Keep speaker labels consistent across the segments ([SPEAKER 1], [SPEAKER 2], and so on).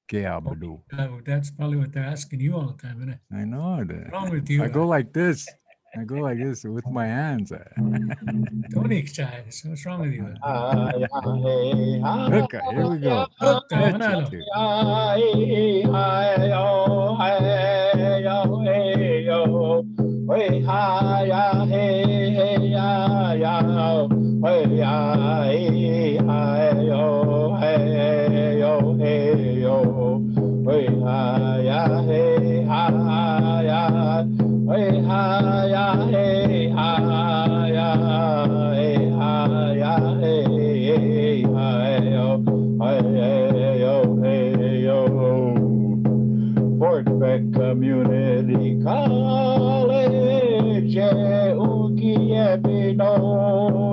[SPEAKER 1] Keabadu.
[SPEAKER 2] That's probably what they're asking you all the time, isn't it?
[SPEAKER 1] I know
[SPEAKER 2] What's
[SPEAKER 1] that.
[SPEAKER 2] wrong with you?
[SPEAKER 1] I go like this. I go like this with my hands.
[SPEAKER 2] Tony Chai, what's wrong with you?
[SPEAKER 1] Okay, here we go.
[SPEAKER 2] Utta,
[SPEAKER 1] Catch it,
[SPEAKER 2] Manalo.
[SPEAKER 1] too.
[SPEAKER 3] Fort Beck Community College, Ukiebino,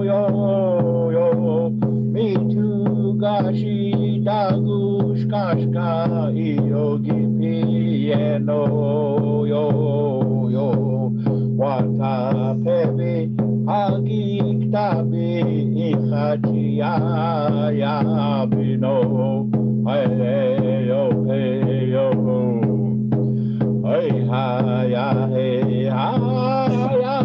[SPEAKER 3] yo, yo, me too, gashi, dagush, kashka, yogi, piano, yo, yo, wata, pebi, hagi, ktabi, ichachi, ya, bino, hey, yo, hey, yo. Hey ha ya hey ha ya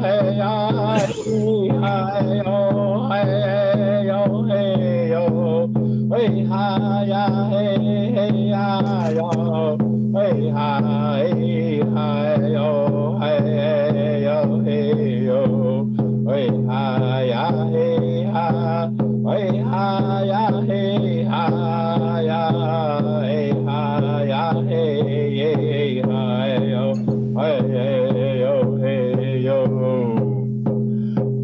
[SPEAKER 3] hey ya hey ha yo hey yo hey yo hey ha ya hey ya yo hey ha yo hey yo hey yo hey ha ya hey ha ya hey ha ya hey ha ya hey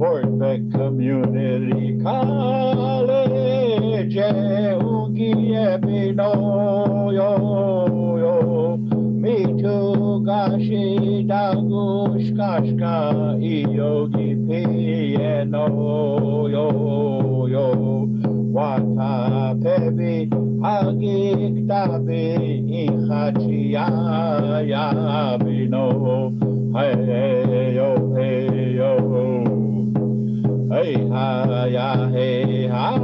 [SPEAKER 3] Fort Beck Community College, Ukiebino, yo, yo, me too, gashi, dagush, kashka, yogi, piano, yo, yo, wata, pebi, hagi, ktabi, ichachi, ya, bino, hey, yo, hey, yo. Hey ha ya hey ha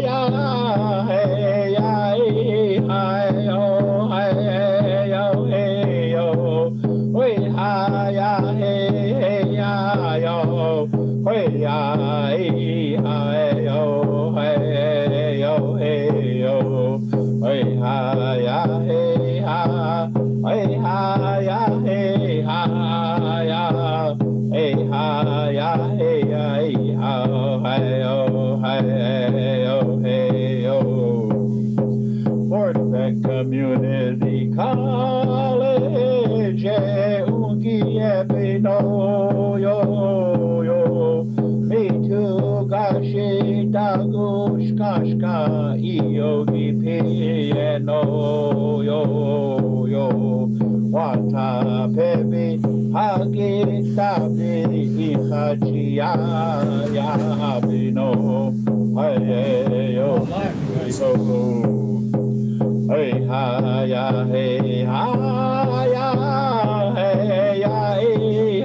[SPEAKER 3] ya hey ya hey ha yo hey yo hey yo hey ha ya hey ya yo hey ya hey ha yo hey yo hey yo hey ha ya hey ha ya hey ha ya hey ha ya hey hey oh hey oh Fort Beck Community College Ukiebino yo yo me too gashi dagush kashka yogi piano yo yo wata pebi hagi tabi ichachi ya bino hey yo hey yo hey ha ya hey ha ya hey ya hey yo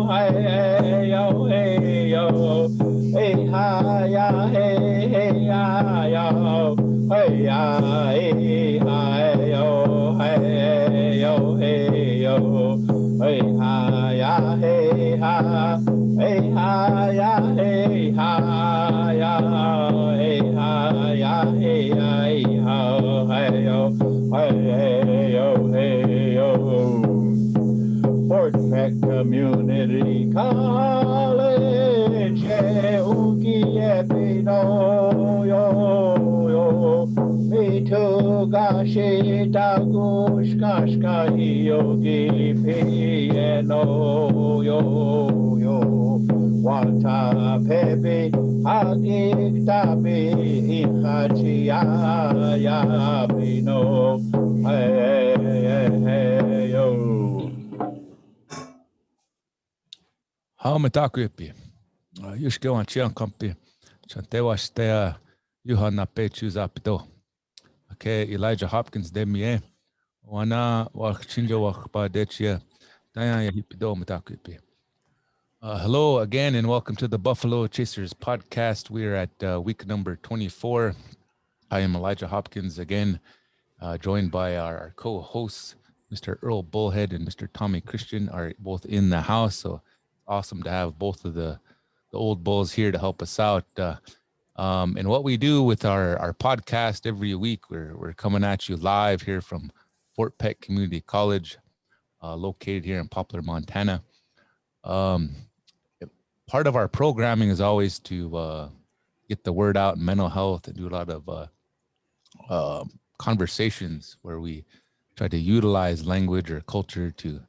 [SPEAKER 3] hey yo hey yo hey ha ya hey ya yo hey ya hey yo hey yo hey yo hey ha ya hey ha ya hey ha ya hey ha ya hey ha hey yo hey yo hey yo Fort Beck Community College Ukiebino yo yo me too gashi dagush kashka yogi piano yo yo wata pebi hagi ktabi ichachi ya bino hey yo
[SPEAKER 4] Haumetakuipi. Juske on chiankampi. Chantewa Johanna Pechuzapido. Okay, Elijah Hopkins demie. Wana wakchinjo wakpa dechia. Daya hipido metakuipi. Hello again and welcome to the Buffalo Chasers podcast. We are at week number 24 I am Elijah Hopkins again, joined by our co-hosts, Mr. Earl Bullhead and Mr. Tommy Christian, are both in the house. So awesome to have both of the old bulls here to help us out. And what we do with our podcast every week, we're coming at you live here from Fort Peck Community College, located here in Poplar, Montana. Part of our programming is always to get the word out in mental health and do a lot of conversations where we try to utilize language or culture to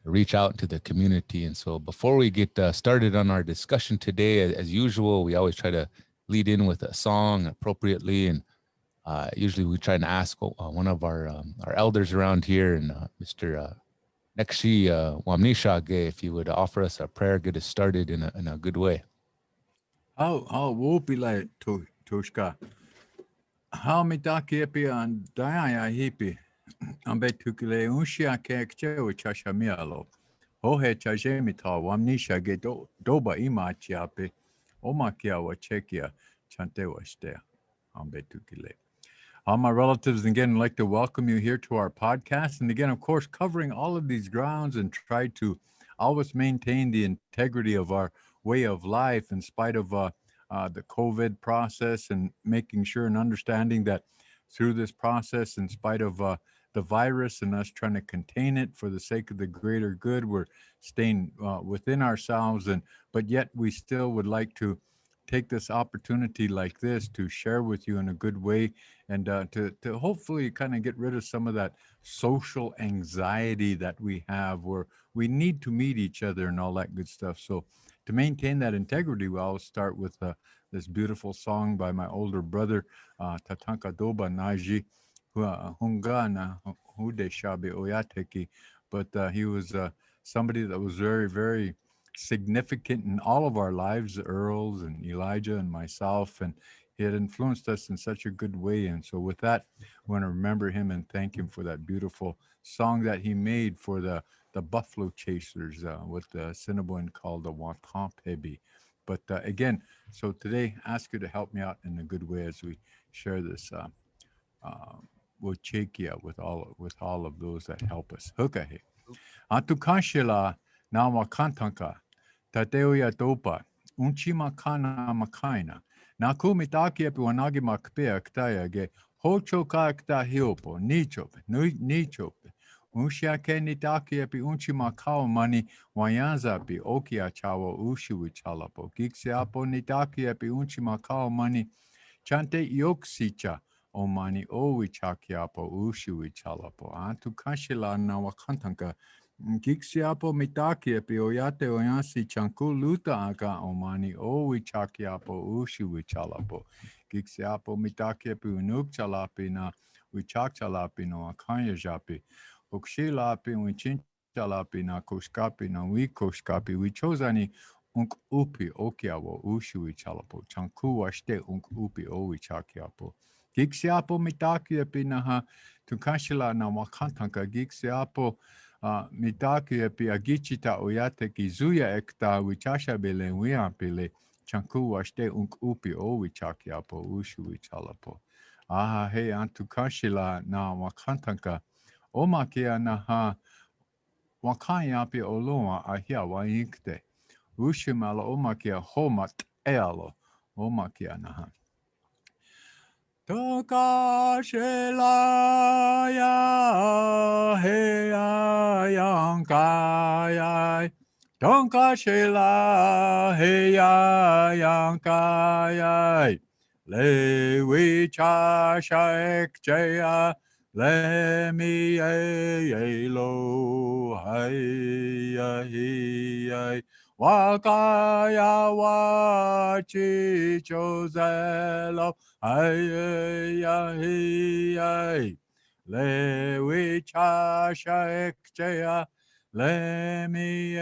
[SPEAKER 4] reach out to the community. And so before we get started on our discussion today, as usual, we always try to lead in with a song appropriately. And usually we try to ask one of our elders around here, and Mr. Nekshi Wamnishage, if you would offer us a prayer, get us started in a good way.
[SPEAKER 1] How will be like Tushka? How me taki and Diana hippie? Ambe tukile unshia kekche uchasha mialo. Hohe chajemita wamnisha ge doba ima chiape. Omakia wa chekia chante washtea. Ambe tukile. All my relatives, again, I'd like to welcome you here to our podcast. And again, of course, covering all of these grounds and try to always maintain the integrity of our way of life in spite of the COVID process, and making sure and understanding that through this process, in spite of the virus and us trying to contain it for the sake of the greater good, we're staying within ourselves, but yet we still would like to take this opportunity like this to share with you in a good way, and to hopefully kind of get rid of some of that social anxiety that we have, where we need to meet each other and all that good stuff. So to maintain that integrity, we always start with this beautiful song by my older brother, Tatanka Doba Naji, Hungana Hude Shabi Oyateki. But he was somebody that was very, very significant in all of our lives, Earl's and Elijah and myself, and he had influenced us in such a good way. And so with that, I want to remember him and thank him for that beautiful song that he made for the Buffalo Chasers, with the Cinnabon called the Wantan Pebi. But again, so today, ask you to help me out in a good way as we share this Wochekia with all of those that help us. Hukahe. Antukashila na wakantanka, tateo dopa, unchima kana makaina. Naku mitaki epi wanagi makpea ktaya ge, hocho ka kta hiopo, nichope. Unshiake nitaki epi unchima kao mani, wayanza pi okia chawa ushiwi chalapo. Gixiapo nitaki epi unchima kao mani, chante yoksicha. Omani owi chakiapo ushiwi chalapo. Antukashila na wakantanka. Gixiapo mitaki epi oyate oyansi chanku luta aga omani owi chakiapo ushiwi chalapo. Gixiapo mitaki epi unuk chalapi na wichak chalapi no akanya japi. Ukshilapi wichin chalapi na koshkapi na wikoshkapi wichozani unk upi okiawo ushiwi chalapo. Chanku washte unk upi owi chakiapo. Gixiapo mitaki epi naha tukashila na wakantanka gixiapo mitaki epi agichita oyate kizuya ekta wichasha bele wiampile chanku washte unk upi o wichakiapo ushu wichalapo. Aha he antukashila na wakantanka omakia naha wakanyapi oloa ahia wainkte ushimala omakia homat ealo omakia naha. Tokashela ya he yankaya. Tonkashela he yankaya. Le wichasha ekjaya. Le mi lo hay. Wakaya wachi chozelo. Ay, le wichasha ekjaya, le mi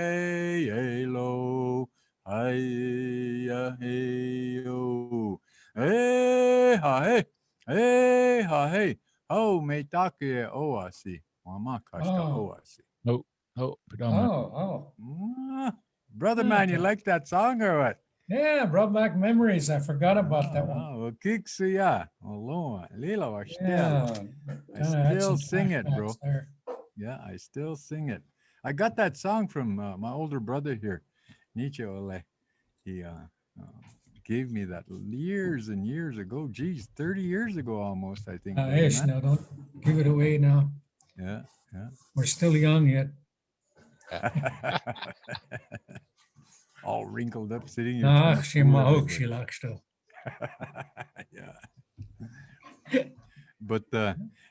[SPEAKER 1] lo, ay, hey, oh, me take oasi, mama kashka oasi.
[SPEAKER 4] Oh, predominant.
[SPEAKER 2] Oh.
[SPEAKER 1] Brother man, you like that song or what?
[SPEAKER 2] Yeah, brought back memories. I forgot about that one.
[SPEAKER 1] Oh, Kiksuya. Aloha. Lilo
[SPEAKER 2] Yeah,
[SPEAKER 1] Ashtelo. I
[SPEAKER 2] kind of had
[SPEAKER 1] still
[SPEAKER 2] some
[SPEAKER 1] sing it, bro.
[SPEAKER 2] flashbacks there.
[SPEAKER 1] Yeah, I still sing it. I got that song from my older brother here, Nietzsche Ole. He gave me that years and years ago. Geez, 30 years ago almost, I think. brother,
[SPEAKER 2] Ish,
[SPEAKER 1] man.
[SPEAKER 2] now don't give it away now.
[SPEAKER 1] Yeah,
[SPEAKER 2] We're still young yet.
[SPEAKER 1] yeah. All wrinkled up, sitting here.
[SPEAKER 2] Ah,
[SPEAKER 1] trying to
[SPEAKER 2] she
[SPEAKER 1] fool
[SPEAKER 2] mahok,
[SPEAKER 1] everybody.
[SPEAKER 2] she laksto.
[SPEAKER 1] Yeah. But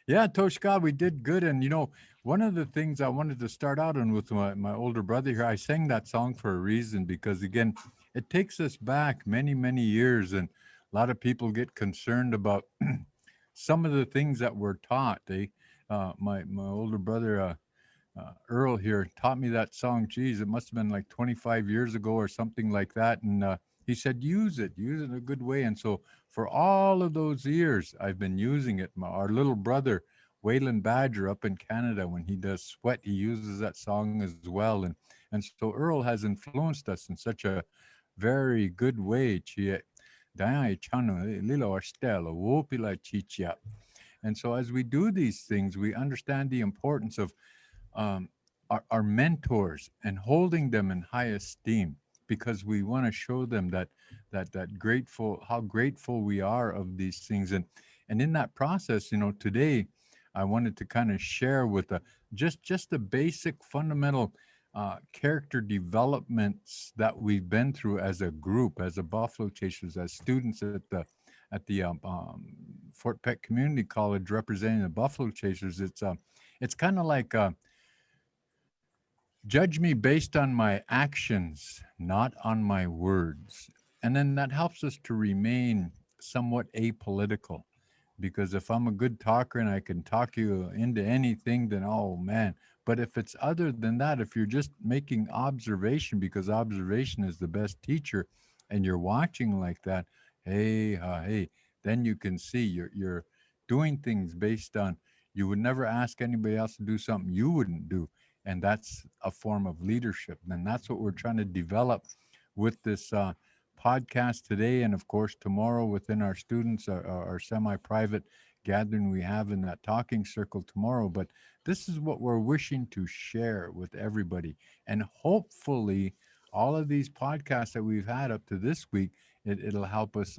[SPEAKER 1] yeah, Toshka, we did good. And you know, one of the things I wanted to start out on with my older brother here, I sang that song for a reason because again, it takes us back many, many years, and a lot of people get concerned about some of the things that we're taught. My older brother Earl here taught me that song. Geez, it must have been like 25 years ago or something like that. And he said, use it in a good way. And so for all of those years, I've been using it. Our little brother, Waylon Badger up in Canada, when he does Sweat, he uses that song as well. And so Earl has influenced us in such a very good way. And so as we do these things, we understand the importance of um, our mentors and holding them in high esteem because we want to show them that grateful how grateful we are of these things, and in that process, you know, today I wanted to kind of share with just the basic fundamental character developments that we've been through as a group, as a Buffalo Chasers, as students at the Fort Peck Community College representing the Buffalo Chasers. It's kind of like judge me based on my actions, not on my words. And then that helps us to remain somewhat apolitical. Because if I'm a good talker and I can talk you into anything, then oh man. But if it's other than that, if you're just making observation, because observation is the best teacher, and you're watching like that, hey, then you can see you're doing things based on you would never ask anybody else to do something you wouldn't do, and that's a form of leadership. And that's what we're trying to develop with this podcast today, and of course tomorrow within our students, our semi-private gathering we have in that talking circle tomorrow. But this is what we're wishing to share with everybody, and hopefully all of these podcasts that we've had up to this week, it'll help us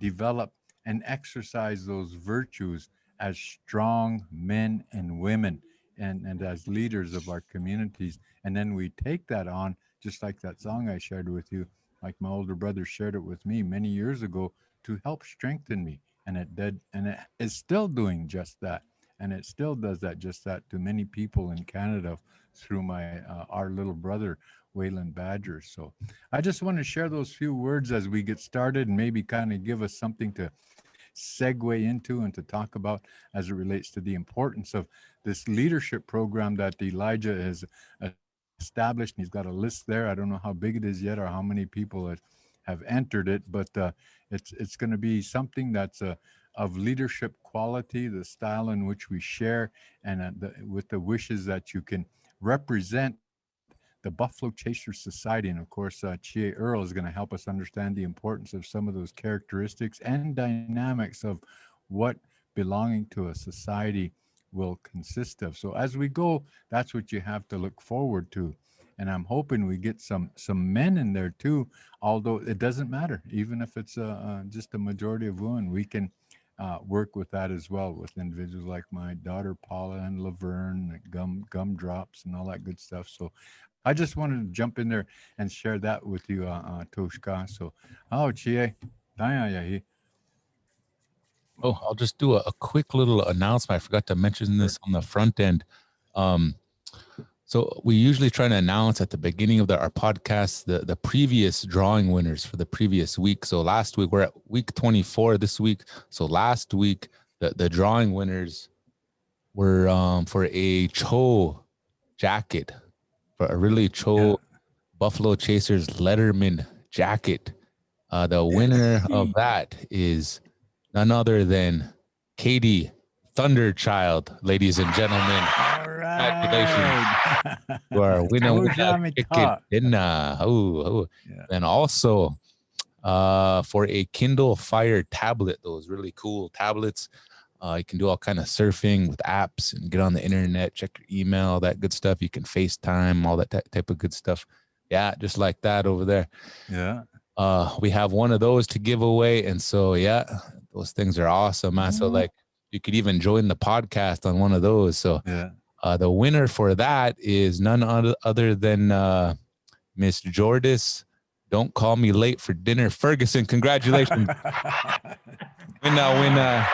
[SPEAKER 1] develop and exercise those virtues as strong men and women, and as leaders of our communities. And then we take that on, just like that song I shared with you, like my older brother shared it with me many years ago, to help strengthen me. And it did, and it is still doing just that. And it still does just that to many people in Canada through my our little brother, Waylon Badger. So I just want to share those few words as we get started, and maybe kind of give us something to segue into and to talk about as it relates to the importance of this leadership program that Elijah has established. And he's got a list there. I don't know how big it is yet or how many people have entered it, but it's going to be something that's of leadership quality, the style in which we share, and with the wishes that you can represent the Buffalo Chasers Society. And of course, Chie Earl is going to help us understand the importance of some of those characteristics and dynamics of what belonging to a society will consist of. So as we go, that's what you have to look forward to. And I'm hoping we get some men in there too, although it doesn't matter. Even if it's just a majority of women, we can work with that as well, with individuals like my daughter Paula and Laverne, Gumdrops and all that good stuff. So I just wanted to jump in there and share that with you, Toshka. So, Chie,
[SPEAKER 4] Oh, I'll just do a quick little announcement. I forgot to mention this on the front end. So we usually try to announce at the beginning of our podcast the previous drawing winners for the previous week. So last week, we're at week 24 this week. So last week, the drawing winners were for a Cho jacket, for a really Cho Buffalo Chasers Letterman jacket. The winner of that is none other than Katie Thunderchild, ladies and gentlemen.
[SPEAKER 1] All right.
[SPEAKER 4] Congratulations to our winner with that ticket. And also, for a Kindle Fire tablet, those really cool tablets. You can do all kind of surfing with apps and get on the internet, check your email, that good stuff. You can FaceTime, all that type of good stuff. Yeah, just like that over there.
[SPEAKER 1] Yeah.
[SPEAKER 4] We have one of those to give away. And so, yeah, those things are awesome, man. So like you could even join the podcast on one of those. So
[SPEAKER 1] Yeah.
[SPEAKER 4] the winner for that is none other than Miss Jordis. Don't call me late for dinner. Ferguson, congratulations. win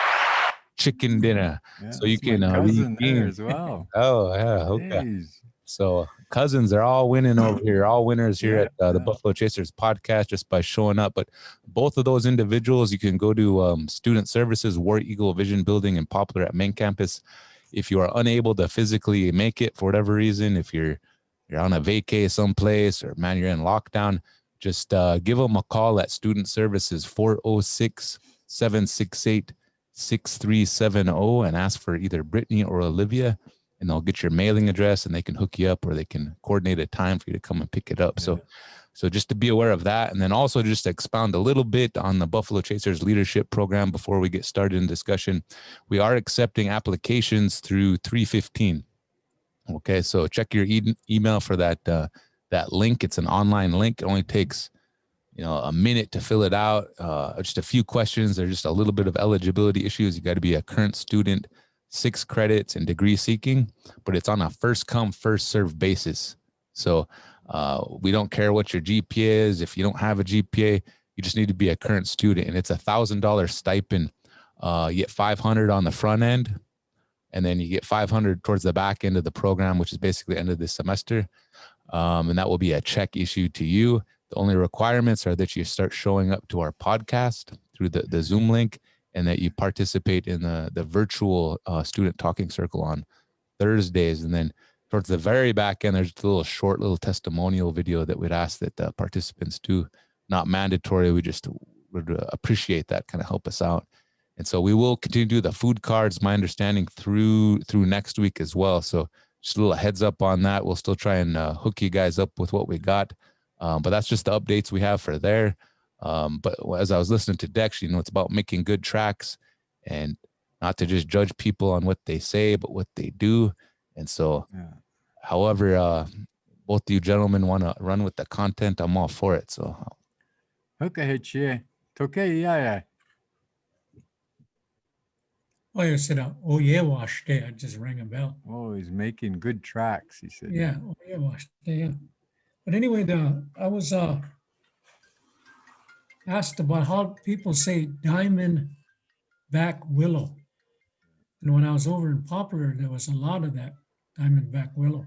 [SPEAKER 4] chicken dinner.
[SPEAKER 1] Yeah,
[SPEAKER 4] So you
[SPEAKER 1] that's my
[SPEAKER 4] can
[SPEAKER 1] cousin there
[SPEAKER 4] redeem.
[SPEAKER 1] as well.
[SPEAKER 4] Oh, yeah. Okay.
[SPEAKER 1] Jeez.
[SPEAKER 4] So cousins are all winning over here, all winners here
[SPEAKER 1] Yeah,
[SPEAKER 4] at the
[SPEAKER 1] yeah.
[SPEAKER 4] Buffalo Chasers podcast just by showing up. But both of those individuals, you can go to Student Services, War Eagle Vision Building in Poplar at main campus. If you are unable to physically make it for whatever reason, if you're on a vacay someplace or man, you're in lockdown, just give them a call at Student Services 406-768-6370 and ask for either Brittany or Olivia, and they'll get your mailing address and they can hook you up, or they can coordinate a time for you to come and pick it up.
[SPEAKER 1] Yeah.
[SPEAKER 4] So just to be aware of that. And then also just to expound a little bit on the Buffalo Chasers leadership program before we get started in discussion. We are accepting applications through 3/15. Okay, so check your email for that link. It's an online link. It only takes a minute to fill it out. Just a few questions. There's just a little bit of eligibility issues. You got to be a current student, 6 credits, and degree seeking, but it's on a first come, first serve basis. So we don't care what your GPA is. If you don't have a GPA, you just need to be a current student, and it's $1,000 stipend. You get $500 on the front end, and then you get $500 towards the back end of the program, which is basically the end of this semester. And that will be a check issued to you. The only requirements are that you start showing up to our podcast through the Zoom link, and that you participate in the virtual student talking circle on Thursdays. And then towards the very back end, there's a short little testimonial video that we'd ask that participants do. Not mandatory. We just would appreciate that, kind of help us out. And so we will continue to do the food cards, my understanding, through next week as well. So just a little heads up on that. We'll still try and hook you guys up with what we got. But that's just the updates we have for there. But as I was listening to Dex, it's about making good tracks and not to just judge people on what they say, but what they do. And so, however, both of you gentlemen want to run with the content, I'm all for it. So,
[SPEAKER 1] Okay, yeah.
[SPEAKER 2] Oh, you said, oh, yeah, wash day. I just rang a bell.
[SPEAKER 1] Oh, he's making good tracks, he said.
[SPEAKER 2] Yeah, oh, yeah, wash day, yeah. But anyway, I was asked about how people say diamondback willow. And when I was over in Poplar, there was a lot of that diamondback willow.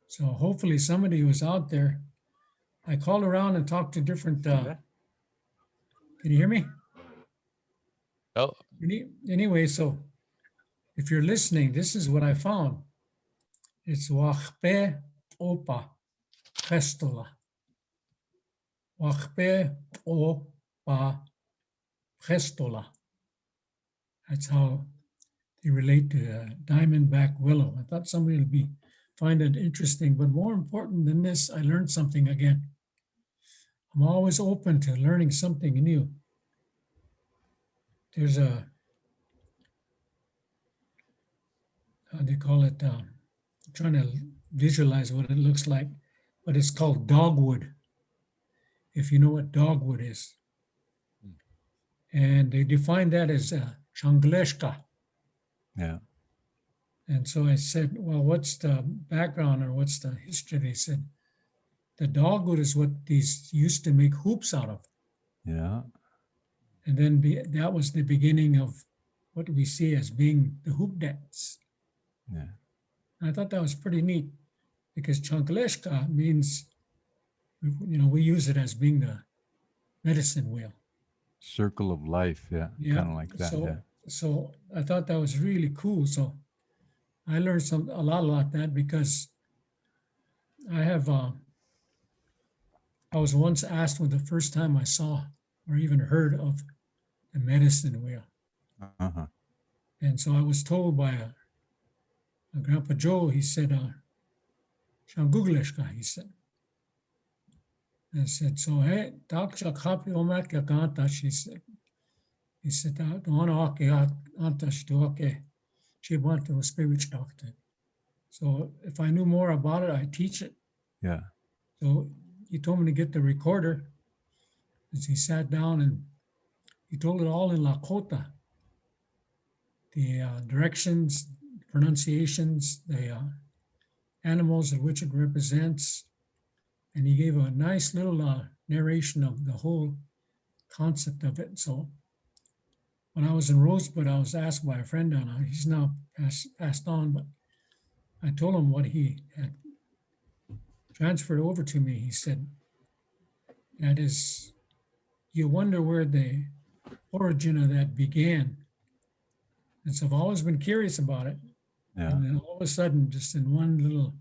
[SPEAKER 2] So hopefully somebody was out there. I called around and talked to different, can you hear me?
[SPEAKER 4] oh,
[SPEAKER 2] Anyway, so if you're listening, this is what I found. It's Wachpe Opa Prestola. Wachpe Opa Prestola. That's how they relate to diamondback willow. I thought somebody would find it interesting, but more important than this, I learned something again. I'm always open to learning something new. There's how do you call it? I'm trying to visualize what it looks like, but it's called dogwood, if you know what dogwood is. And they define that as changleshka.
[SPEAKER 1] Yeah.
[SPEAKER 2] And so I said, well, what's the background or what's the history? They said, the dogwood is what these used to make hoops out of.
[SPEAKER 1] Yeah.
[SPEAKER 2] And then that was the beginning of what we see as being the hoop dance.
[SPEAKER 1] Yeah.
[SPEAKER 2] And I thought that was pretty neat because changleshka means, we use it as being the medicine wheel.
[SPEAKER 1] Circle of life. Yeah.
[SPEAKER 2] Yeah.
[SPEAKER 1] Kind of like that.
[SPEAKER 2] So I thought that was really cool. So I learned a lot about that because I was once asked when the first time I saw or even heard of the medicine wheel.
[SPEAKER 1] Uh-huh.
[SPEAKER 2] And so I was told by a Grandpa Joe, he said, Shangugleshka, he said. I said, so, hey, Dr. Kapi Omak Yakanta, she said. He said, don't want to okay. She wanted to speak doctor. So if I knew more about it, I'd teach it.
[SPEAKER 1] Yeah.
[SPEAKER 2] So he told me to get the recorder. As he sat down and he told it all in Lakota. The directions, pronunciations, the animals of which it represents. And he gave a nice little narration of the whole concept of it. So when I was in Rosebud, I was asked by a friend on, he's now passed on, but I told him what he had transferred over to me. He said, that is, you wonder where the origin of that began. And so I've always been curious about it.
[SPEAKER 1] Yeah.
[SPEAKER 2] And then all of a sudden, just in one little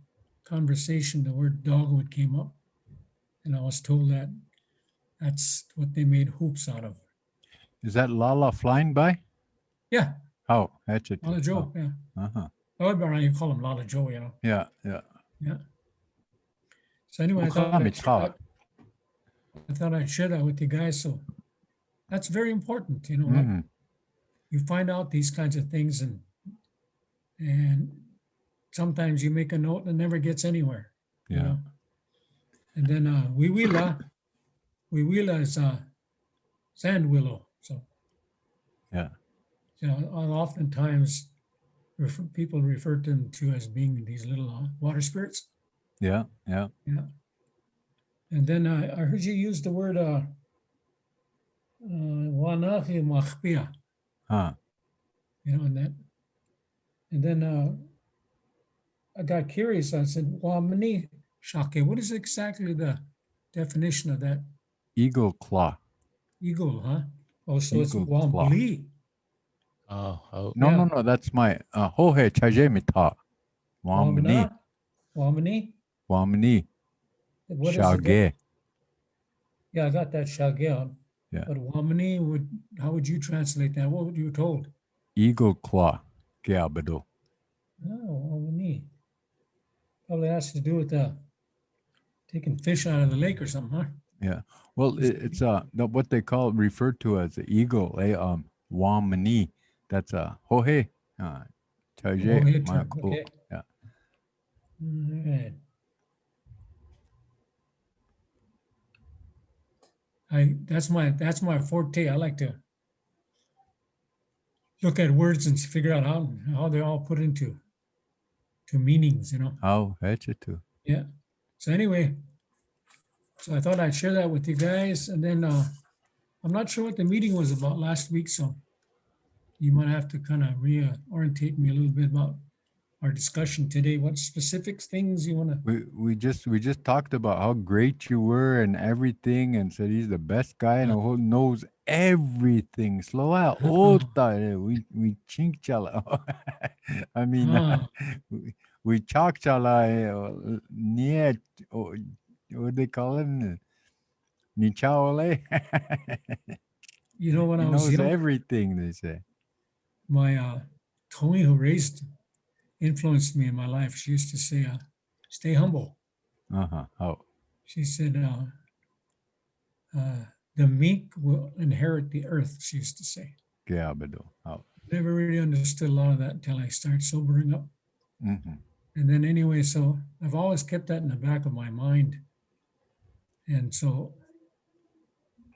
[SPEAKER 2] conversation, the word dogwood came up. And I was told that that's what they made hoops out of.
[SPEAKER 1] Is that Lala flying by?
[SPEAKER 2] Yeah,
[SPEAKER 1] Oh, that's it.
[SPEAKER 2] Lala Joe, yeah.
[SPEAKER 1] Uh-huh.
[SPEAKER 2] However, you call him Lala Joe, you know.
[SPEAKER 1] Yeah, yeah.
[SPEAKER 2] Yeah. So anyway, I thought I'd share that with you guys. So that's very important, you know.
[SPEAKER 1] Mhm.
[SPEAKER 2] You find out these kinds of things, and sometimes you make a note and it never gets anywhere. You
[SPEAKER 1] Yeah.
[SPEAKER 2] know? And then Wiwila is sand willow. So
[SPEAKER 1] Yeah.
[SPEAKER 2] you know, oftentimes people refer to them to as being these little water spirits.
[SPEAKER 1] Yeah, yeah.
[SPEAKER 2] Yeah. And then I heard you use the word wanahi machpia,
[SPEAKER 1] Huh.
[SPEAKER 2] you know, and then I got curious. I said, wamani shake. What is exactly the definition of that
[SPEAKER 1] Eagle claw.
[SPEAKER 2] eagle, huh? Oh, so it's
[SPEAKER 1] Eagle claw.
[SPEAKER 2] wambli.
[SPEAKER 4] Oh,
[SPEAKER 1] No,
[SPEAKER 2] Yeah.
[SPEAKER 1] no, that's my hohe chajemita. Wamni.
[SPEAKER 2] Wamani.
[SPEAKER 1] Wamni.
[SPEAKER 2] What is it?
[SPEAKER 1] Shage.
[SPEAKER 2] Yeah, I got that shage.
[SPEAKER 1] Yeah.
[SPEAKER 2] But wamani how would you translate that? What would you told?
[SPEAKER 1] Eagle claw. Geabado.
[SPEAKER 2] Oh, wamani. Probably has to do with taking fish out of the lake or something, huh?
[SPEAKER 1] Yeah. Well, it's what they call referred to as the eagle. Wamni. That's a hohe. Chaje.
[SPEAKER 2] Hohe
[SPEAKER 1] my
[SPEAKER 2] term,
[SPEAKER 1] cool.
[SPEAKER 2] okay.
[SPEAKER 1] Yeah.
[SPEAKER 2] All right. That's my forte. I like to look at words and figure out how they're all put into meanings, you know.
[SPEAKER 1] How that's it too.
[SPEAKER 2] Yeah. So anyway, so I thought I'd share that with you guys, and then I'm not sure what the meeting was about last week, so you might have to kind of reorientate me a little bit about our discussion today. What specific things you want to?
[SPEAKER 1] We just talked about how great you were and everything, and said he's the best guy and who knows everything. Slow out, we chink chala. I mean, we chalk chala near what they call it, ni chawale.
[SPEAKER 2] You know, when
[SPEAKER 1] He
[SPEAKER 2] I was
[SPEAKER 1] knows
[SPEAKER 2] young,
[SPEAKER 1] everything. They say.
[SPEAKER 2] my Tony, who influenced me in my life, she used to say, stay humble.
[SPEAKER 1] Oh.
[SPEAKER 2] She said, the meek will inherit the earth, she used to say.
[SPEAKER 1] Yeah, but oh.
[SPEAKER 2] Never really understood a lot of that until I started sobering up.
[SPEAKER 1] Mm-hmm.
[SPEAKER 2] And then anyway, so I've always kept that in the back of my mind. And so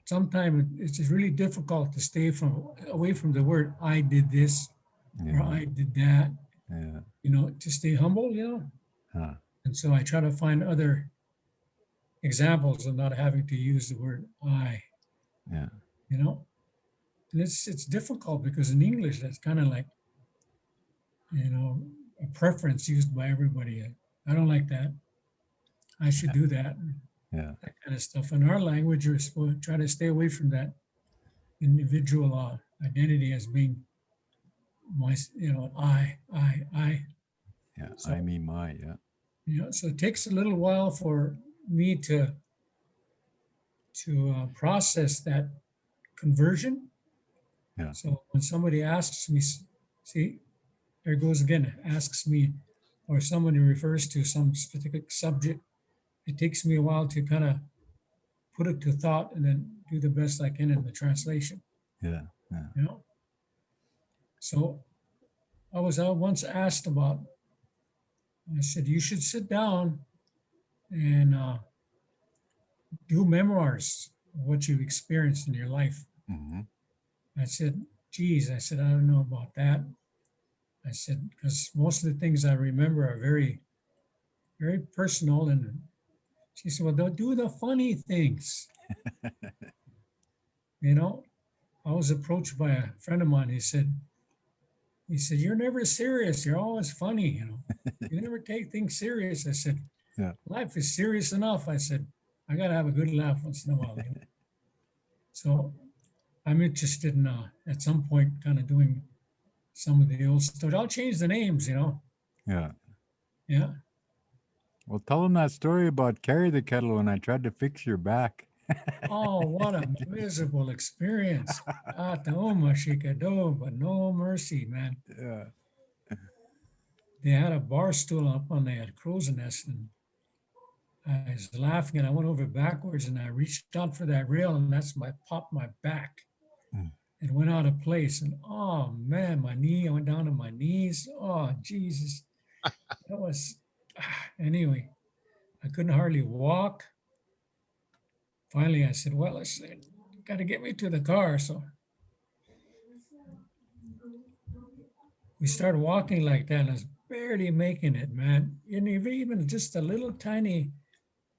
[SPEAKER 2] sometimes it's just really difficult to stay away from the word, I did this, or I did that.
[SPEAKER 1] Yeah.
[SPEAKER 2] You know, to stay humble, you know.
[SPEAKER 1] Huh.
[SPEAKER 2] And so I try to find other examples of not having to use the word I.
[SPEAKER 1] Yeah.
[SPEAKER 2] You know, and it's difficult because in English that's kind of like, you know, a preference used by everybody. I don't like that. I should do that.
[SPEAKER 1] Yeah.
[SPEAKER 2] That kind of stuff. In our language, we're supposed to try to stay away from that individual identity as being my, you know, I.
[SPEAKER 1] Yeah.
[SPEAKER 2] So,
[SPEAKER 1] I mean, my, yeah.
[SPEAKER 2] You know, so it takes a little while for me to process that conversion.
[SPEAKER 1] Yeah.
[SPEAKER 2] So when somebody asks me, see, there it goes again, asks me, or somebody refers to some specific subject, it takes me a while to kind of put it to thought and then do the best I can in the translation,
[SPEAKER 1] Yeah. Yeah.
[SPEAKER 2] you know? So I was once asked about, I said, you should sit down and do memoirs of what you've experienced in your life.
[SPEAKER 1] Hmm.
[SPEAKER 2] I said, geez, I said, I don't know about that. I said, because most of the things I remember are very, very personal. And she said, well, don't do the funny things. You know, I was approached by a friend of mine. He said, you're never serious. You're always funny. You know, you never take things serious. I said,
[SPEAKER 1] Yeah.
[SPEAKER 2] life is serious enough. I said, I got to have a good laugh once in a while. You know? So I'm interested in at some point kind of doing some of the old stuff. I'll change the names, you know.
[SPEAKER 1] Yeah.
[SPEAKER 2] Yeah.
[SPEAKER 1] Well, tell them that story about Carry the Kettle when I tried to fix your back.
[SPEAKER 2] Oh, what a miserable experience. Ataoma shikado, but no mercy, man.
[SPEAKER 1] Yeah.
[SPEAKER 2] They had a bar stool up on the crow's nest, and I was laughing, and I went over backwards, and I reached out for that rail, and that's my popped my back.
[SPEAKER 1] Mm.
[SPEAKER 2] It went out of place, and oh man, my knee, I went down to my knees. Oh Jesus, that was anyway. I couldn't hardly walk. Finally, I said, "Well, it's got to get me to the car." So we started walking like that, and I was barely making it, man. And even just a little tiny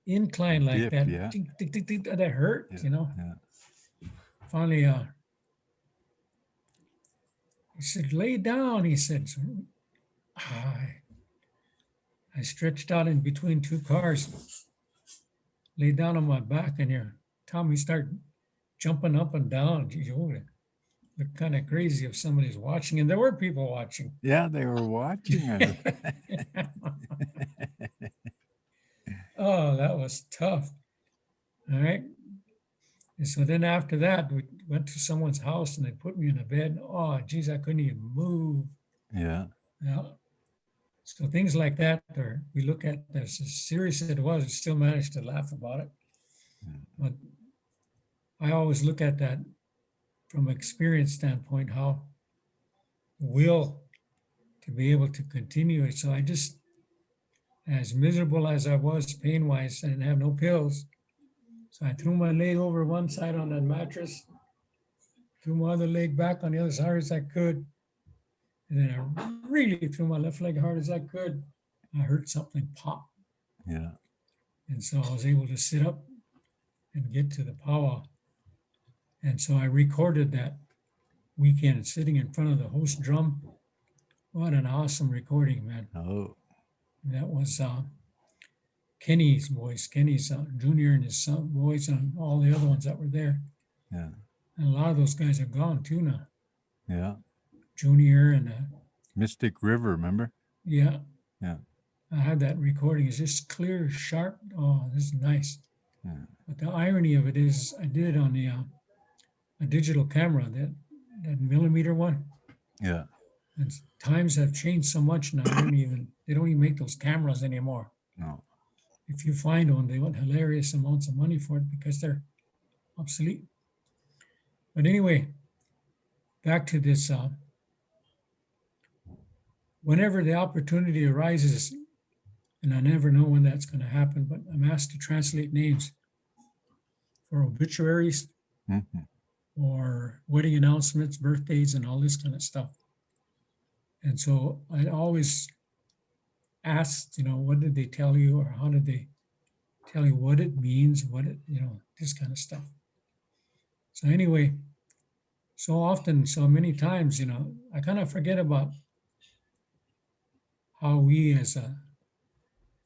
[SPEAKER 2] incline like
[SPEAKER 1] Dip,
[SPEAKER 2] that,
[SPEAKER 1] yeah.
[SPEAKER 2] tick, tick, tick, tick, that hurt,
[SPEAKER 1] Yeah.
[SPEAKER 2] you know.
[SPEAKER 1] Yeah.
[SPEAKER 2] Finally, he said, "Lay down." He said, so, I stretched out in between two cars, lay down on my back, and your Tommy started jumping up and down. Geez, you would look kind of crazy if somebody's watching, and there were people watching.
[SPEAKER 1] Yeah, they were watching us.
[SPEAKER 2] Oh, that was tough. All right. And so then after that, we went to someone's house and they put me in a bed. Oh, geez, I couldn't even move.
[SPEAKER 1] Yeah.
[SPEAKER 2] Yeah. So things like that, or we look at as serious as it was, we still managed to laugh about it. But I always look at that from an experience standpoint, how will to be able to continue it. So I just, as miserable as I was pain-wise, I didn't have no pills. So I threw my leg over one side on that mattress, threw my other leg back on the other as hard as I could. And then I really threw my left leg hard as I could. I heard something pop.
[SPEAKER 1] Yeah.
[SPEAKER 2] And so I was able to sit up and get to the powwow. And so I recorded that weekend sitting in front of the host drum. What an awesome recording, man.
[SPEAKER 1] Oh.
[SPEAKER 2] That was Kenny's voice, Kenny's Junior and his son voice, and all the other ones that were there.
[SPEAKER 1] Yeah.
[SPEAKER 2] And a lot of those guys are gone too now.
[SPEAKER 1] Yeah.
[SPEAKER 2] Junior and
[SPEAKER 1] Mystic River, remember?
[SPEAKER 2] yeah.
[SPEAKER 1] Yeah.
[SPEAKER 2] I had that recording. It's just clear, sharp. Oh, this is nice.
[SPEAKER 1] Yeah.
[SPEAKER 2] But the irony of it is I did it on the a digital camera, that millimeter one.
[SPEAKER 1] Yeah.
[SPEAKER 2] And times have changed so much now. They don't even make those cameras anymore.
[SPEAKER 1] No.
[SPEAKER 2] If you find one, they want hilarious amounts of money for it because they're obsolete. But anyway, back to this. Whenever the opportunity arises, and I never know when that's going to happen, but I'm asked to translate names for obituaries
[SPEAKER 1] Mhm.
[SPEAKER 2] or wedding announcements, birthdays, and all this kind of stuff. And so I always asked, what did they tell you, or how did they tell you what it means, this kind of stuff. So anyway, so many times, I kind of forget about how we as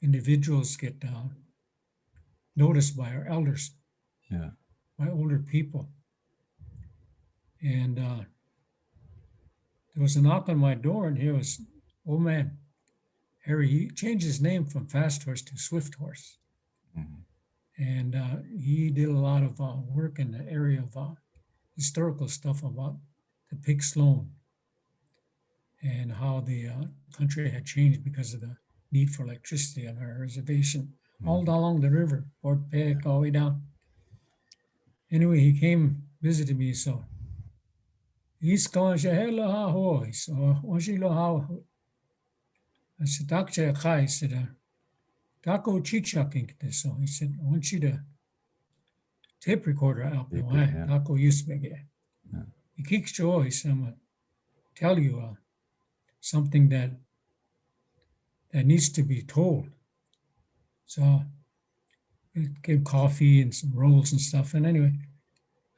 [SPEAKER 2] individuals get noticed by our elders,
[SPEAKER 1] Yeah.
[SPEAKER 2] by older people. And there was a knock on my door, and here was old man Harry. He changed his name from Fast Horse to Swift Horse.
[SPEAKER 1] Mhm.
[SPEAKER 2] And he did a lot of work in the area of historical stuff about the Pig Sloan and how the country had changed because of the need for electricity on our reservation, all along the river, Fort Peck, all the way down. anyway, he came, visited me, so he's going to hello ha ho. So onshilo ha. I said, Dr. Kai, I said, Dako chichaking this. So he said, I want you to tape recorder out.
[SPEAKER 1] Tape it, yeah.
[SPEAKER 2] Dako used to be.
[SPEAKER 1] Yeah.
[SPEAKER 2] He kicks you, he said, I'm going to tell you something that needs to be told. So he gave coffee and some rolls and stuff. And anyway,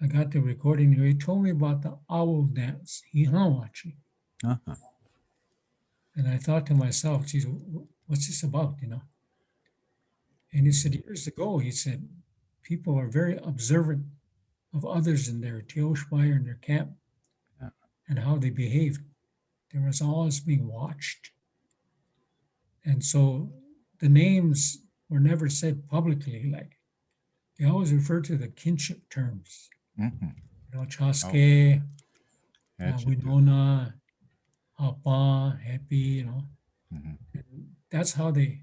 [SPEAKER 2] I got the recording. He told me about the owl dance, Hihawachi.
[SPEAKER 1] Uh-huh.
[SPEAKER 2] And I thought to myself, geez, what's this about, And he said, years ago, he said, people are very observant of others in their Teoshwire, in their camp,
[SPEAKER 1] Yeah.
[SPEAKER 2] and how they behaved. There was always being watched. And so the names were never said publicly, like they always refer to the kinship terms,
[SPEAKER 1] Mm-hmm.
[SPEAKER 2] Chaske,
[SPEAKER 1] That's it, yeah.
[SPEAKER 2] Winona, Apa, Happy,
[SPEAKER 1] Mhm.
[SPEAKER 2] That's how they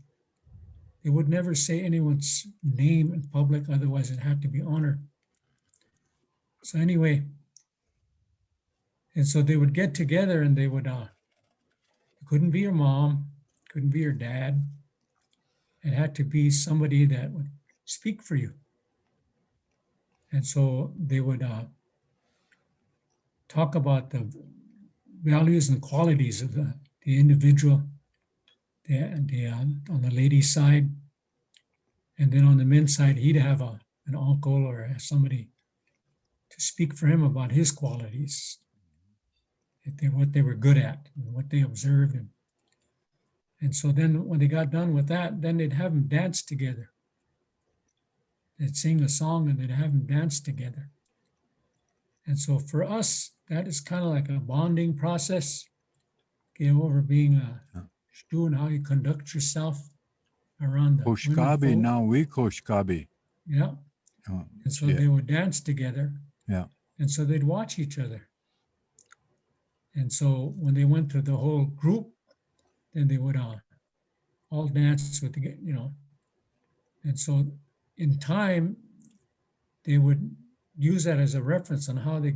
[SPEAKER 2] would never say anyone's name in public, otherwise it had to be honored. So anyway, and so they would get together and they would, it couldn't be your mom, couldn't be your dad. It had to be somebody that would speak for you. And so they would talk about the values and qualities of the individual, on the lady's side. And then on the men's side, he'd have an uncle or somebody to speak for him about his qualities, what they were good at and what they observed. And so then when they got done with that, then they'd have them dance together. They'd sing a song and they'd have them dance together. And so for us, that is kind of like a bonding process, over being a stew and how you conduct yourself around the women
[SPEAKER 1] Koshkabi,
[SPEAKER 2] folk.
[SPEAKER 1] now we Koshkabi.
[SPEAKER 2] Yeah.
[SPEAKER 1] Oh,
[SPEAKER 2] And so
[SPEAKER 1] yeah.
[SPEAKER 2] they would dance together.
[SPEAKER 1] Yeah.
[SPEAKER 2] And so they'd watch each other. And so when they went to the whole group, then they would all dance with the, And so in time, they would use that as a reference on how they,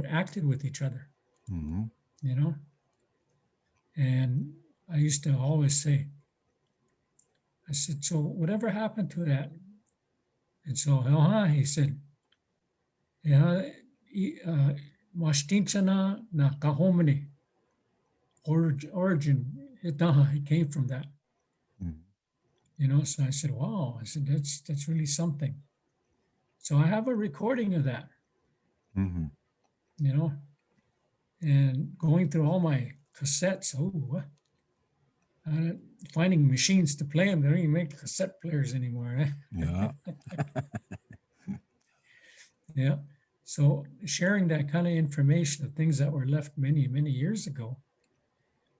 [SPEAKER 2] acted with each other,
[SPEAKER 1] Mhm.
[SPEAKER 2] And I used to always say, I said, so whatever happened to that? And so he said, yeah, Mashtinchana na kahomene, origin, it came from that.
[SPEAKER 1] Mhm.
[SPEAKER 2] So I said, wow, I said, that's really something. So I have a recording of that,
[SPEAKER 1] Mhm.
[SPEAKER 2] And going through all my cassettes, finding machines to play them. They don't even make cassette players anymore.
[SPEAKER 1] Yeah.
[SPEAKER 2] Yeah. So sharing that kind of information of things that were left many, many years ago,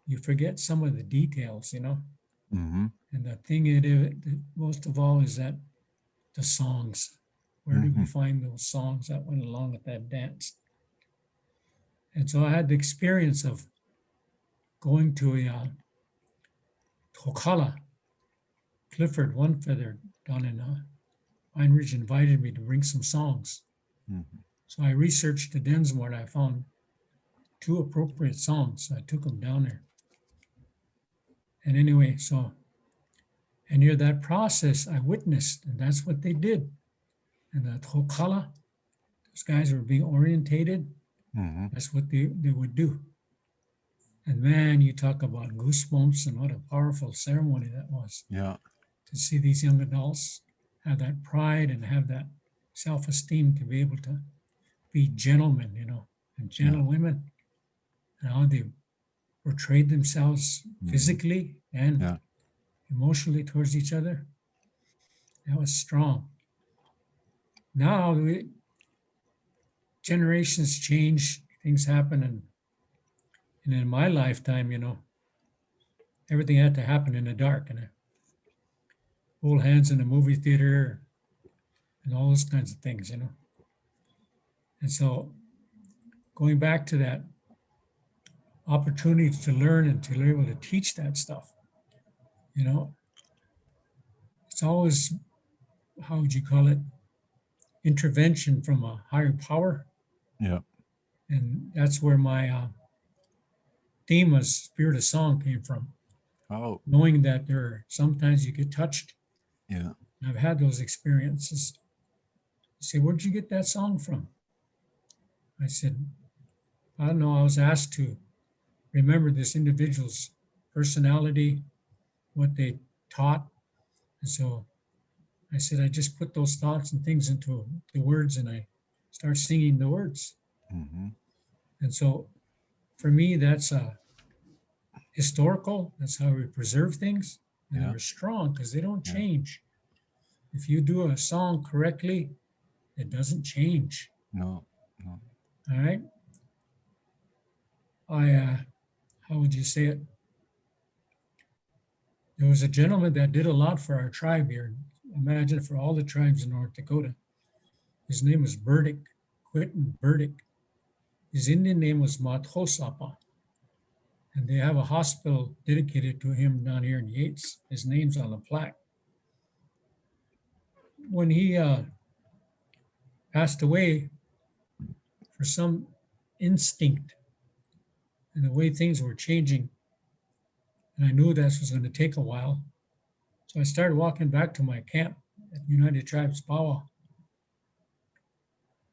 [SPEAKER 2] you forget some of the details,
[SPEAKER 1] Mhm.
[SPEAKER 2] And the thing that most of all is that the songs. Where did we find those songs that went along with that dance? And so I had the experience of going to a Tokala, Clifford One Feather down in Pine Ridge invited me to bring some songs.
[SPEAKER 1] Mhm.
[SPEAKER 2] So I researched the Densmore and I found 2 appropriate songs. So I took them down there. And anyway, and near that process, I witnessed, and that's what they did. And the Tokala, those guys were being orientated.
[SPEAKER 1] Mhm.
[SPEAKER 2] That's what they would do. And man, you talk about goosebumps and what a powerful ceremony that was.
[SPEAKER 1] Yeah.
[SPEAKER 2] To see these young adults have that pride and have that self-esteem to be able to be gentlemen, and gentlewomen, and how they portrayed themselves physically and emotionally towards each other. That was strong. Now, generations change, things happen, and in my lifetime, everything had to happen in the dark, and hold hands in a movie theater, and all those kinds of things, And so going back to that opportunity to learn and to be able to teach that stuff, it's always, how would you call it? intervention from a higher power.
[SPEAKER 1] Yeah.
[SPEAKER 2] And that's where my theme of Spirit of Song came from.
[SPEAKER 1] Oh,
[SPEAKER 2] Knowing that sometimes you get touched.
[SPEAKER 1] yeah.
[SPEAKER 2] I've had those experiences. You say, where'd you get that song from? I said, I don't know. I was asked to remember this individual's personality, what they taught. And so I said, I just put those thoughts and things into the words and I start singing the words.
[SPEAKER 1] Mm-hmm.
[SPEAKER 2] And so for me, that's historical. That's how we preserve things. And
[SPEAKER 1] Yeah.
[SPEAKER 2] they're strong because they don't
[SPEAKER 1] Yeah.
[SPEAKER 2] change. If you do a song correctly, it doesn't change.
[SPEAKER 1] No.
[SPEAKER 2] All right. How would you say it? There was a gentleman that did a lot for our tribe here. Imagine for all the tribes in North Dakota. His name was Burdick, Quentin Burdick. His Indian name was Mathosapa. And they have a hospital dedicated to him down here in Yates. His name's on the plaque. When he passed away, for some instinct and the way things were changing, and I knew this was going to take a while, so I started walking back to my camp at United Tribes Powwow.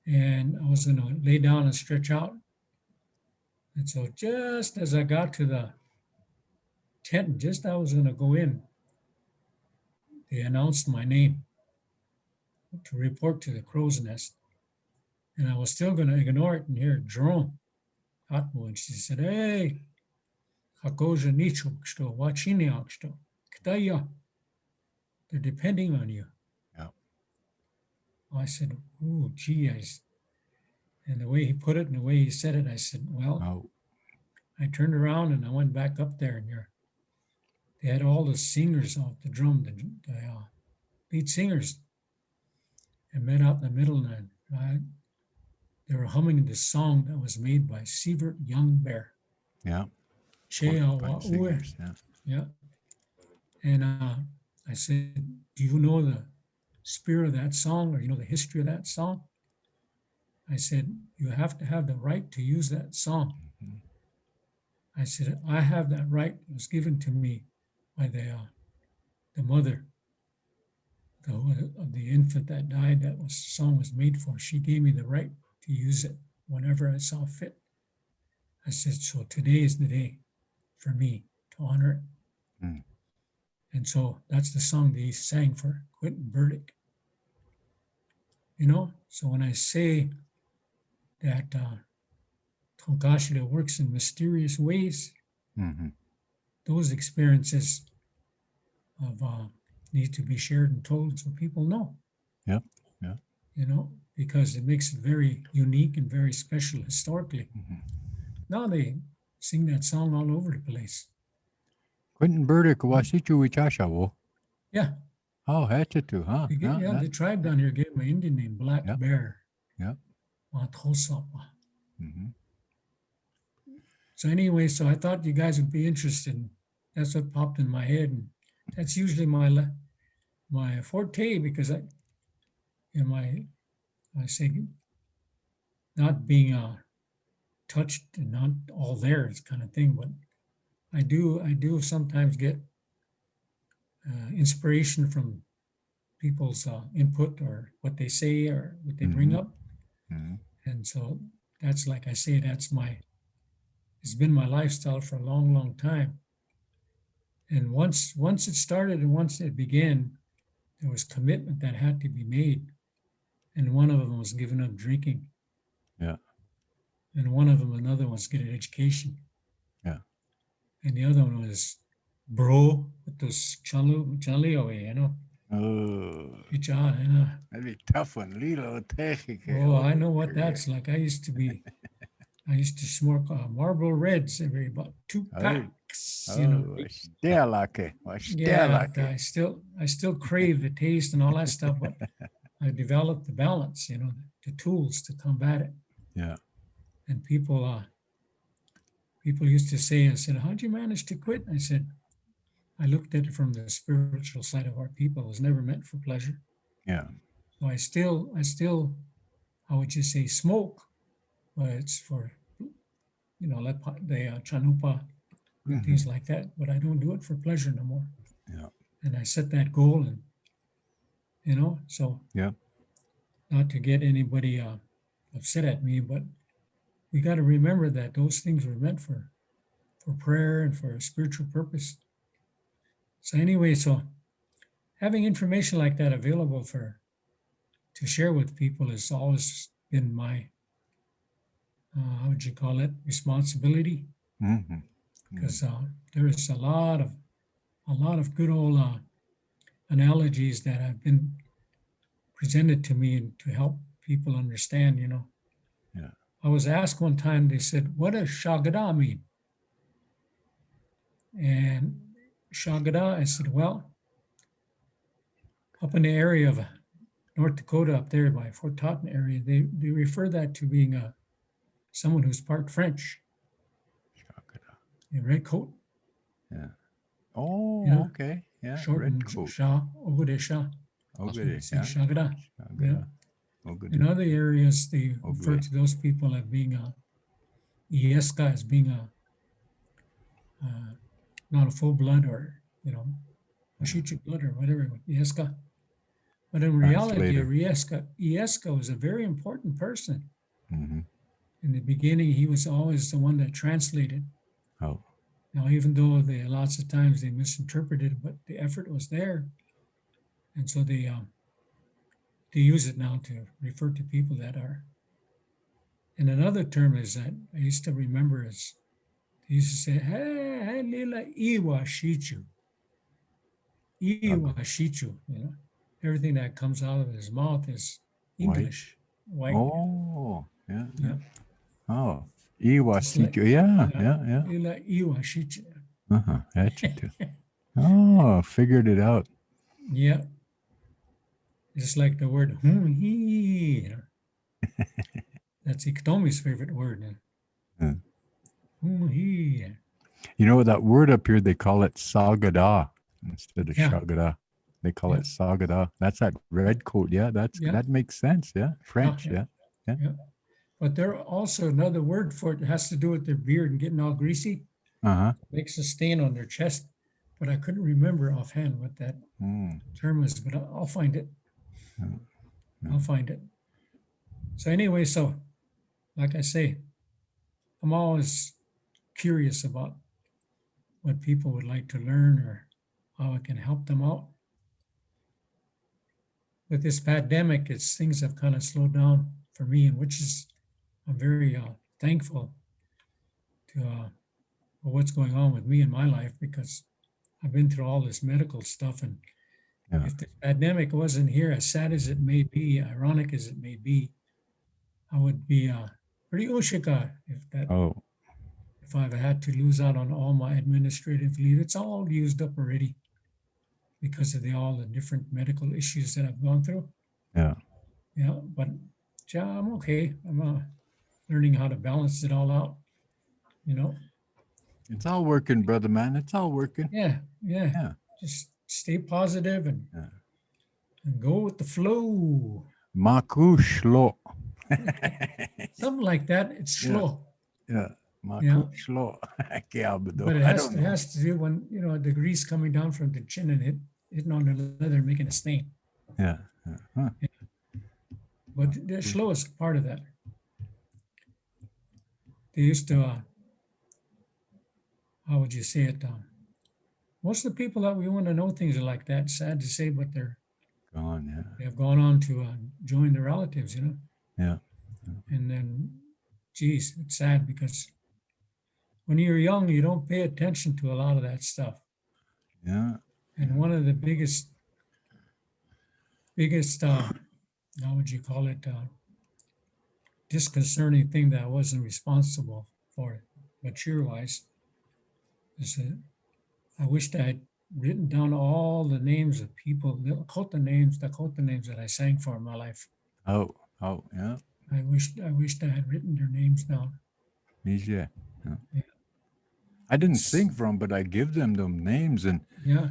[SPEAKER 2] And I was going to lay down and stretch out. And so just as I got to the tent, just I was going to go in, they announced my name to report to the crow's nest. And I was still going to ignore it and hear Jerome Atmo. And she said, hey, Hakoja Nichoksto, Wachiniaksto, Ktaya. They're depending on you.
[SPEAKER 1] Yeah.
[SPEAKER 2] I said, ooh, gee. And the way he put it and the way he said it, I said, well,
[SPEAKER 1] Oh,
[SPEAKER 2] I turned around and I went back up there and they had all the singers off the drum, the lead singers, and met out in the middle and they were humming this song that was made by Sievert Young Bear.
[SPEAKER 1] yeah.
[SPEAKER 2] Che
[SPEAKER 1] Porcupine
[SPEAKER 2] Awa Ue.
[SPEAKER 1] Singers, yeah.
[SPEAKER 2] Yeah. And I said, do you know the spirit of that song or you know the history of that song? I said, you have to have the right to use that song.
[SPEAKER 1] Mhm.
[SPEAKER 2] I said, I have that right. It was given to me by the mother of the infant that died that song was made for. She gave me the right to use it whenever I saw fit. I said, so today is the day for me to honor it.
[SPEAKER 1] Mm.
[SPEAKER 2] And so that's the song that he sang for Quentin Burdick. You know, so when I say that Tonkashida works in mysterious ways,
[SPEAKER 1] Mhm.
[SPEAKER 2] those experiences of need to be shared and told so people know.
[SPEAKER 1] Yeah, yeah.
[SPEAKER 2] You know, because it makes it very unique and very special historically.
[SPEAKER 1] Mhm.
[SPEAKER 2] Now they sing that song all over the place.
[SPEAKER 1] Quentin Burdick, Wasichu Wichashawo.
[SPEAKER 2] Yeah,
[SPEAKER 1] Oh, Hatchatu, huh?
[SPEAKER 2] yeah, the tribe down here gave him an Indian name, Black
[SPEAKER 1] Yeah.
[SPEAKER 2] Bear.
[SPEAKER 1] Yeah.
[SPEAKER 2] Mathosapa.
[SPEAKER 1] Mhm.
[SPEAKER 2] So anyway, so I thought you guys would be interested. And that's what popped in my head, and that's usually my forte because I say not being touched and not all there is kind of thing, but I do sometimes get inspiration from people's input or what they say or what they bring
[SPEAKER 1] Mhm.
[SPEAKER 2] up,
[SPEAKER 1] Mhm.
[SPEAKER 2] and so that's like I say, it's been my lifestyle for a long, long time. And once it started and once it began, there was commitment that had to be made. And one of them was giving up drinking.
[SPEAKER 1] Yeah.
[SPEAKER 2] And one of them, another was get an education.
[SPEAKER 1] Yeah.
[SPEAKER 2] And the other one was bro, with those chalio, you know.
[SPEAKER 1] Oh,
[SPEAKER 2] Icha, you know.
[SPEAKER 1] that'd be tough one. Lilo Techike.
[SPEAKER 2] Oh, I know what that's like. I used to smoke Marlboro Reds every about 2
[SPEAKER 1] Oh.
[SPEAKER 2] packs,
[SPEAKER 1] Oh,
[SPEAKER 2] you know.
[SPEAKER 1] Stelake.
[SPEAKER 2] Yeah, I still crave the taste and all that stuff, but I developed the balance, you know, the tools to combat it.
[SPEAKER 1] Yeah.
[SPEAKER 2] And people used to say, I said, how'd you manage to quit? I said, I looked at it from the spiritual side of our people. It was never meant for pleasure.
[SPEAKER 1] Yeah.
[SPEAKER 2] So I still, how would you say, smoke, but it's for, like the chanupa and
[SPEAKER 1] Mhm.
[SPEAKER 2] things like that. But I don't do it for pleasure no more.
[SPEAKER 1] Yeah.
[SPEAKER 2] And I set that goal, and so
[SPEAKER 1] Yeah.
[SPEAKER 2] not to get anybody upset at me, but we got to remember that those things were meant for prayer and for a spiritual purpose. So anyway, so having information like that available to share with people has always been my how would you call it, responsibility,
[SPEAKER 1] Mhm.
[SPEAKER 2] because there is a lot of good old analogies that have been presented to me and to help people understand.
[SPEAKER 1] Yeah.
[SPEAKER 2] I was asked one time, they said, what does Shagada mean? And Shagada, I said, well, up in the area of North Dakota, up there by Fort Totten area, they refer that to being someone who's part French,
[SPEAKER 1] Shakara.
[SPEAKER 2] a red coat,
[SPEAKER 1] Yeah. Oh,
[SPEAKER 2] Yeah.
[SPEAKER 1] okay. Yeah.
[SPEAKER 2] short
[SPEAKER 1] Red
[SPEAKER 2] and
[SPEAKER 1] coat.
[SPEAKER 2] Shah, Ogode Shah.
[SPEAKER 1] Oh,
[SPEAKER 2] So
[SPEAKER 1] goody.
[SPEAKER 2] they say
[SPEAKER 1] Yeah.
[SPEAKER 2] Shagada.
[SPEAKER 1] Shagara. Oh, goody.
[SPEAKER 2] In other areas, they refer
[SPEAKER 1] Ogwe.
[SPEAKER 2] to those people as being Ieska, as being not a full blood or, Oshichi blood or whatever, Ieska. But in reality,
[SPEAKER 1] Translator.
[SPEAKER 2] Ieska was a very important person.
[SPEAKER 1] Mm-hmm.
[SPEAKER 2] In the beginning, he was always the one that translated.
[SPEAKER 1] Oh.
[SPEAKER 2] Now, even though lots of times they misinterpreted, but the effort was there. And so they use it now to refer to people that are. And another term is that I used to remember is they used to say, hey, lila iwa shichu. Iwa shichu, Everything that comes out of his mouth is English, white.
[SPEAKER 1] Oh, yeah.
[SPEAKER 2] Yeah.
[SPEAKER 1] Oh,
[SPEAKER 2] Just like-
[SPEAKER 1] Iwasiku. Yeah.
[SPEAKER 2] Lila iwa shichu.
[SPEAKER 1] That's it too. Oh, figured it out.
[SPEAKER 2] Yeah. Just like the word he. That's Iktomi's favorite word.
[SPEAKER 1] Yeah.
[SPEAKER 2] He.
[SPEAKER 1] You know that word up here, they call it Sagada instead of
[SPEAKER 2] Yeah.
[SPEAKER 1] Shagada. They call
[SPEAKER 2] Yeah.
[SPEAKER 1] it Sagada. That's that red coat. Yeah,
[SPEAKER 2] Yeah.
[SPEAKER 1] that makes sense. Yeah. French.
[SPEAKER 2] yeah.
[SPEAKER 1] Yeah.
[SPEAKER 2] But there also another word for it. It has to do with their beard and getting all greasy.
[SPEAKER 1] Uh-huh.
[SPEAKER 2] Makes a stain on their chest. But I couldn't remember offhand what that
[SPEAKER 1] Mm.
[SPEAKER 2] term is, but I'll find it.
[SPEAKER 1] Yeah.
[SPEAKER 2] I'll find it. So anyway, so like I say, I'm always curious about what people would like to learn or how I can help them out. With this pandemic, things have kind of slowed down for me, and which is I'm very thankful to for what's going on with me in my life, because I've been through all this medical stuff, and
[SPEAKER 1] Yeah.
[SPEAKER 2] if the pandemic wasn't here, as sad as it may be, ironic as it may be, I would be pretty ushika
[SPEAKER 1] Oh,
[SPEAKER 2] if I've had to lose out on all my administrative leave. It's all used up already because of all the different medical issues that I've gone through.
[SPEAKER 1] yeah.
[SPEAKER 2] Yeah, but yeah, I'm okay. I'm learning how to balance it all out.
[SPEAKER 1] It's all working, brother man. It's all working.
[SPEAKER 2] Yeah.
[SPEAKER 1] Yeah.
[SPEAKER 2] Just stay positive and
[SPEAKER 1] Yeah.
[SPEAKER 2] go with the flow.
[SPEAKER 1] Makushlo.
[SPEAKER 2] Something like that. It's
[SPEAKER 1] Yeah.
[SPEAKER 2] slow.
[SPEAKER 1] Yeah. Makushlo.
[SPEAKER 2] But it has to do when the grease coming down from the chin and hitting on the leather, making a stain.
[SPEAKER 1] Yeah. Huh.
[SPEAKER 2] But the slow is part of that. They used to, how would you say it? Most of the people that we want to know things are like that. Sad to say, but
[SPEAKER 1] Gone. Yeah.
[SPEAKER 2] they have gone on to join their relatives,
[SPEAKER 1] Yeah.
[SPEAKER 2] And then, geez, it's sad because when you're young, you don't pay attention to a lot of that stuff.
[SPEAKER 1] Yeah.
[SPEAKER 2] And one of the biggest, how would you call it, disconcerting thing that I wasn't responsible for mature-wise is that I wished I had written down all the names of people, the Lakota names that I sang for in my life.
[SPEAKER 1] Oh, yeah.
[SPEAKER 2] I wished I had written their names down.
[SPEAKER 1] Yeah.
[SPEAKER 2] Yeah.
[SPEAKER 1] I didn't sing from, but I give them names, and
[SPEAKER 2] Yeah.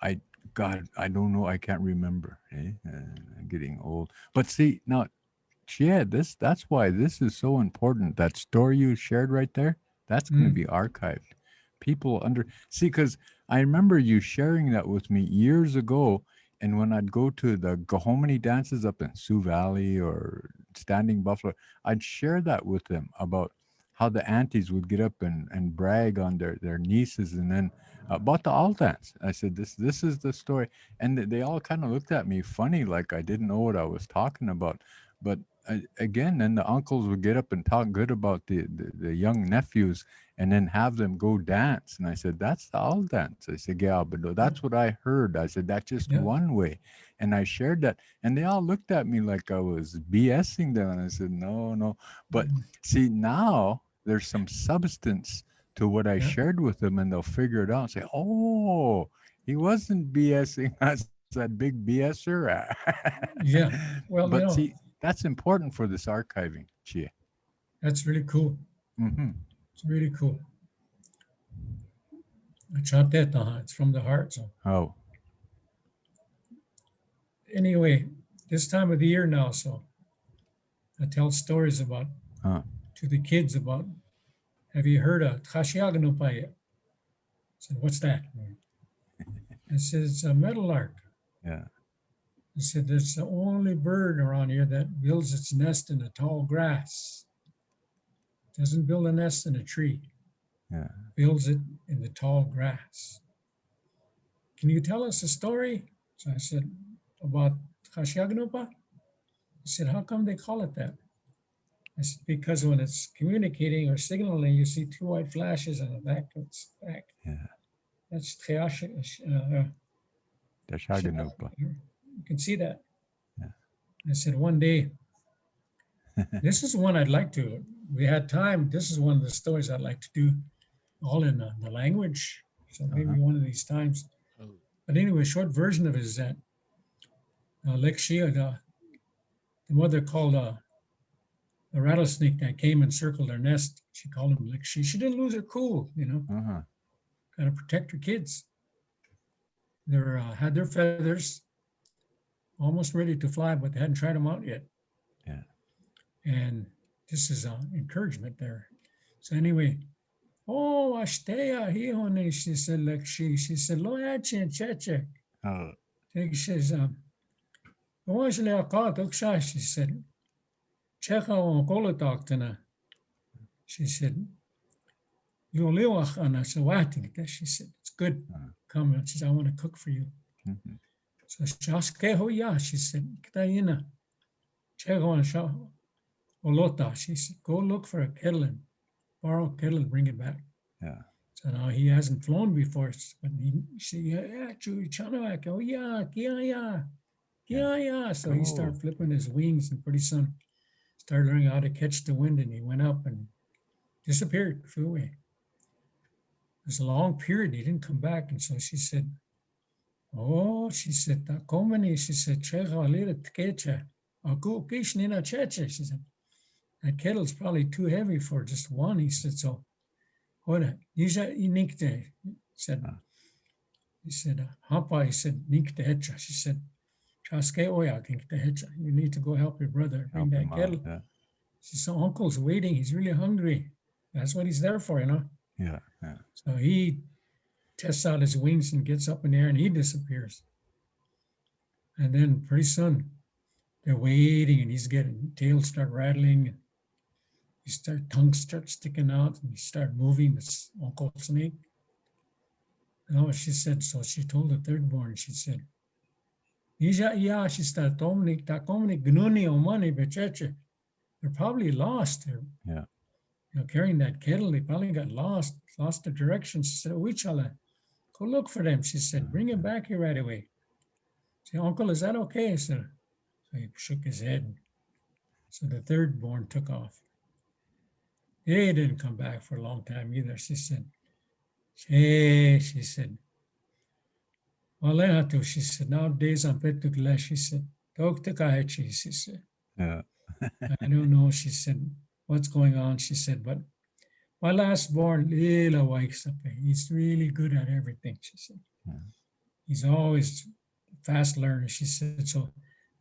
[SPEAKER 1] I God, I don't know. I can't remember. I'm getting old. But see, now, yeah, that's why this is so important. That story you shared right there, that's going to
[SPEAKER 2] Mm.
[SPEAKER 1] be archived. People see, because I remember you sharing that with me years ago. And when I'd go to the Gahominy dances up in Sioux Valley or Standing Buffalo, I'd share that with them about how the aunties would get up and brag on their nieces, and then about the all dance. I said, this is the story. And they all kind of looked at me funny, like I didn't know what I was talking about. But again, then the uncles would get up and talk good about the young nephews, and then have them go dance. And I said, that's the all dance. I said, yeah, but no, that's what I heard. I said, that's just
[SPEAKER 2] Yeah.
[SPEAKER 1] one way. And I shared that. And they all looked at me like I was BSing them. And I said, no. But
[SPEAKER 2] Mm.
[SPEAKER 1] see, now there's some substance to what I
[SPEAKER 2] Yeah.
[SPEAKER 1] shared with them, and they'll figure it out and say, oh, he wasn't BSing us, that big BSer.
[SPEAKER 2] Yeah. Well,
[SPEAKER 1] But see, that's important for this archiving, Chia.
[SPEAKER 2] that's really cool.
[SPEAKER 1] Mm-hmm.
[SPEAKER 2] It's really cool. It's from the heart. So
[SPEAKER 1] Oh,
[SPEAKER 2] anyway, this time of the year now, so I tell stories about
[SPEAKER 1] huh.
[SPEAKER 2] to the kids about. Have you heard of Tashiaganupai? I said, what's that? I said, it's a meadowlark.
[SPEAKER 1] Yeah.
[SPEAKER 2] I said, it's the only bird around here that builds its nest in the tall grass. Doesn't build a nest in a tree.
[SPEAKER 1] Yeah.
[SPEAKER 2] Builds it in the tall grass. Can you tell us a story? So I said, about Kashiagnupa? He said, how come they call it that? I said, because when it's communicating or signaling, you see two white flashes on the back of its back.
[SPEAKER 1] Yeah.
[SPEAKER 2] That's
[SPEAKER 1] Dashaganupa.
[SPEAKER 2] you can see that.
[SPEAKER 1] Yeah.
[SPEAKER 2] I said, one day, this is one I'd like to, we had time. This is one of the stories I'd like to do all in the language. So maybe one of these times. But anyway, short version of it is that Lexia, the mother called a rattlesnake that came and circled her nest. She called him Lexia. She didn't lose her cool,
[SPEAKER 1] Uh-huh.
[SPEAKER 2] got to protect her kids. They had their feathers almost ready to fly, but they hadn't tried them out yet.
[SPEAKER 1] Yeah.
[SPEAKER 2] And this is encouragement there. So anyway, oh, Ashtea, he she said, like she said, lo yachin cheche.
[SPEAKER 1] Oh.
[SPEAKER 2] She says, she said, Checha on Golotoctana. She said, you live on us. She said, it's good. Come. She said, I want to cook for you.
[SPEAKER 1] Mm-hmm.
[SPEAKER 2] So she said, Kitaina. Checha on Olota. She said, go look for a kettle and borrow a kettle and bring it back.
[SPEAKER 1] Yeah.
[SPEAKER 2] So now he hasn't flown before, but she oh yeah. So he started flipping his wings, and pretty soon started learning how to catch the wind, and he went up and disappeared, flew away. It was a long period. He didn't come back. And so she said, oh, she said, she said, she said, that kettle's probably too heavy for just one. He said, so what unique day? He said, Hapa, he said, Nikte Hecha. She said, Chaske Oya, Nikte Hecha. You need to go help your brother bring that kettle.
[SPEAKER 1] Yeah.
[SPEAKER 2] She said, uncle's waiting. He's really hungry. That's what he's there for,
[SPEAKER 1] Yeah.
[SPEAKER 2] So he tests out his wings and gets up in the air and he disappears. And then pretty soon they're waiting and he's getting tails start rattling. And tongue starts sticking out and he start moving, this Uncle Snake. And she said, so she told the third born, she said, she said, they're probably lost. They're carrying that kettle. They probably got lost the direction. She said, Wichala, go look for them. She said, bring him back here right away. I said, Uncle, is that okay? So he shook his head. So the third born took off. They didn't come back for a long time either. She said, well, she said, nowadays I'm Petukla. She said, she said,
[SPEAKER 1] Yeah.
[SPEAKER 2] I don't know. She said, what's going on? She said, but my last born, he's really good at everything, she said. He's always fast learner. She said, so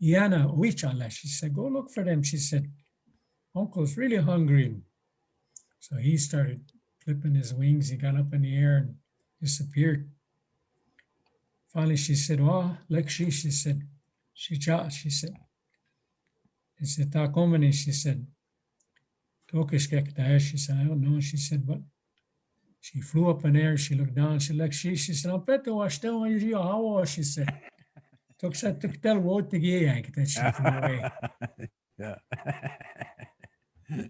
[SPEAKER 2] Iana, Wichala, she said, go look for them. She said, Uncle's really hungry. So he started flipping his wings. He got up in the air and disappeared. Finally, she said, oh, Lekshi, she said, she said, Takomani, she said, Tokishkek, she said, I don't know. She said, but she flew up in the air. She looked down. She looked, she said, I'm better wash down you how she said. Took that wood to get that she flew away.
[SPEAKER 1] Yeah.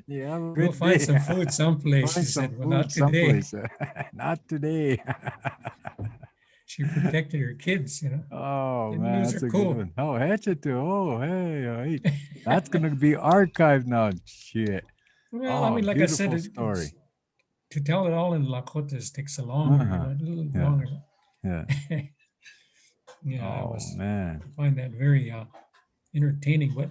[SPEAKER 1] Yeah, have a
[SPEAKER 2] Go
[SPEAKER 1] good
[SPEAKER 2] find
[SPEAKER 1] day.
[SPEAKER 2] some food someplace, she
[SPEAKER 1] Find some
[SPEAKER 2] said. Well, not
[SPEAKER 1] food
[SPEAKER 2] today.
[SPEAKER 1] someplace. Not today.
[SPEAKER 2] She protected her kids, you know.
[SPEAKER 1] Oh
[SPEAKER 2] Didn't
[SPEAKER 1] man,
[SPEAKER 2] lose
[SPEAKER 1] that's
[SPEAKER 2] her
[SPEAKER 1] a
[SPEAKER 2] cool.
[SPEAKER 1] good one. Oh, Hatchet. Oh, hey, that's gonna be archived now. Shit.
[SPEAKER 2] Well, I
[SPEAKER 1] Oh,
[SPEAKER 2] mean, like I said,
[SPEAKER 1] beautiful story.
[SPEAKER 2] to tell it all in Lakotas takes a longer,
[SPEAKER 1] Uh-huh.
[SPEAKER 2] a little
[SPEAKER 1] Yeah.
[SPEAKER 2] longer.
[SPEAKER 1] Yeah.
[SPEAKER 2] Yeah, I
[SPEAKER 1] Oh man.
[SPEAKER 2] find that very entertaining. But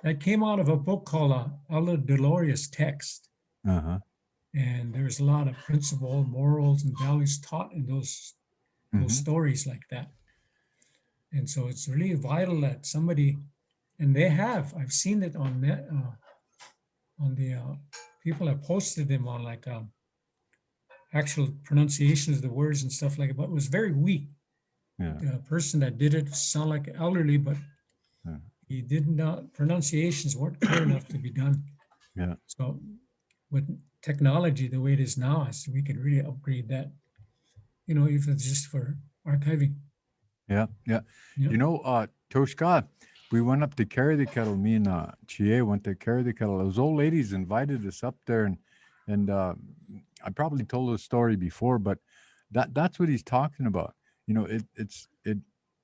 [SPEAKER 2] that came out of a book called Alla Dolores Text.
[SPEAKER 1] Uh-huh.
[SPEAKER 2] And there's a lot of principle, morals, and values taught in those
[SPEAKER 1] Mhm.
[SPEAKER 2] stories like that. And so it's really vital that somebody, and they have, I've seen it on net, on the people have posted them on like actual pronunciations of the words and stuff like that, but it was very weak.
[SPEAKER 1] Yeah.
[SPEAKER 2] The person that did it sounded like elderly, but
[SPEAKER 1] Yeah.
[SPEAKER 2] he did not, pronunciations weren't clear enough to be done.
[SPEAKER 1] Yeah.
[SPEAKER 2] So with technology the way it is now, we could really upgrade that, you know, if it's just for archiving.
[SPEAKER 1] Yeah.
[SPEAKER 2] Yeah.
[SPEAKER 1] You know, Toshka, we went up to Carry the Kettle. Me and Chie went to Carry the Kettle. Those old ladies invited us up there, and I probably told the story before, but that's what he's talking about. You know,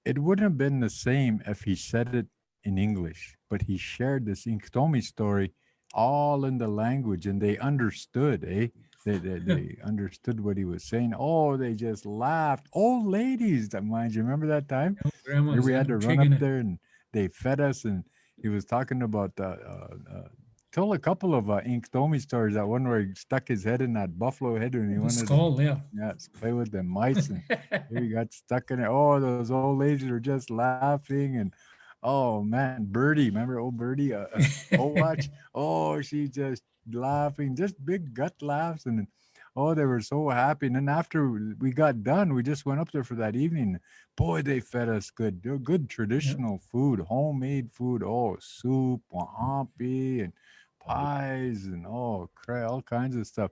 [SPEAKER 1] it wouldn't have been the same if he said it in English, but he shared this Inktomi story all in the language, and they understood, eh? They understood what he was saying. Oh, they just laughed. Old ladies, that mind you. Remember that time? Here we had to run up there and they fed us, and he was talking about told a couple of Inktomi stories. That one where he stuck his head in that buffalo head and he
[SPEAKER 2] The
[SPEAKER 1] wanted
[SPEAKER 2] skull,
[SPEAKER 1] to play with the mice, and here he got stuck in it. Oh, those old ladies were just laughing, and oh man, Birdie, remember old Birdie? Watch. Oh, she just laughing, just big gut laughs, and oh, they were so happy. And then after we got done, we just went up there for that evening. Boy, they fed us good. They're good traditional food, homemade food. Oh, soup, wahampi, and pies, and all kinds of stuff.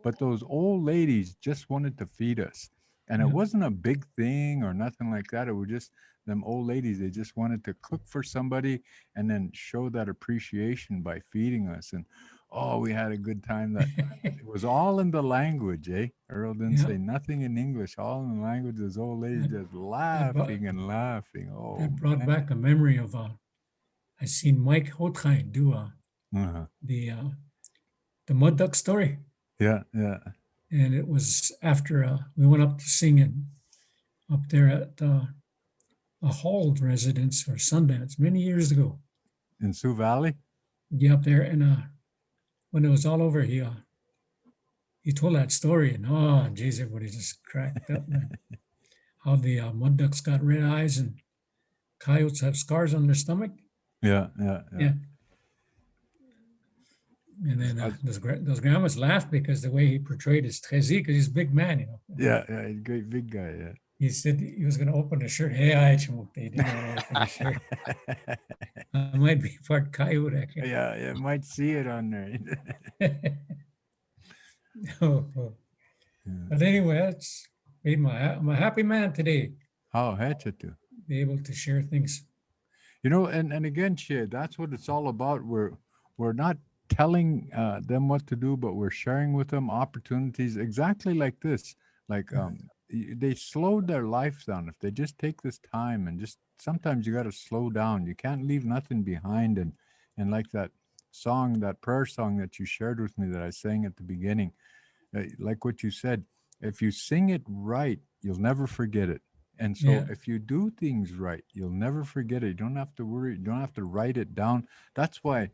[SPEAKER 1] But those old ladies just wanted to feed us. And it
[SPEAKER 2] Yeah.
[SPEAKER 1] wasn't a big thing or nothing like that. It was just them old ladies. They just wanted to cook for somebody and then show that appreciation by feeding us. And oh, we had a good time. That it was all in the language, eh? Earl didn't say nothing in English, all in the language. Those old ladies just laughing and laughing. Oh,
[SPEAKER 2] That brought
[SPEAKER 1] man.
[SPEAKER 2] back a memory of I seen Mike Hotrein do
[SPEAKER 1] Uh-huh.
[SPEAKER 2] the mud duck story,
[SPEAKER 1] Yeah, yeah.
[SPEAKER 2] and it was after we went up to sing up there at a Hall residence for Sundance many years ago.
[SPEAKER 1] In Sioux Valley?
[SPEAKER 2] Yeah, up there, and when it was all over, he told that story, and oh, geez, everybody just cracked up. Man. How the mud ducks got red eyes and coyotes have scars on their stomach.
[SPEAKER 1] Yeah.
[SPEAKER 2] And then those grandmas laughed because the way he portrayed his Trezi, because he's a big man, you know.
[SPEAKER 1] Yeah, he's a great big guy, yeah.
[SPEAKER 2] He said he was going to open the shirt. Hey, I didn't want to open the shirt. I might be part coyote, actually.
[SPEAKER 1] Yeah, might see it on there.
[SPEAKER 2] Oh. But anyway, that's made I'm a happy man today.
[SPEAKER 1] How had you to
[SPEAKER 2] be able to share things.
[SPEAKER 1] You know, and again, Che, that's what it's all about. We're not telling them what to do, but we're sharing with them opportunities exactly like this. Like they slowed their life down. If they just take this time and just sometimes you got to slow down. You can't leave nothing behind. And like that song, that prayer song that you shared with me that I sang at the beginning, like what you said, if you sing it right, you'll never forget it. And so if you do things right, you'll never forget it. You don't have to worry. You don't have to write it down. That's why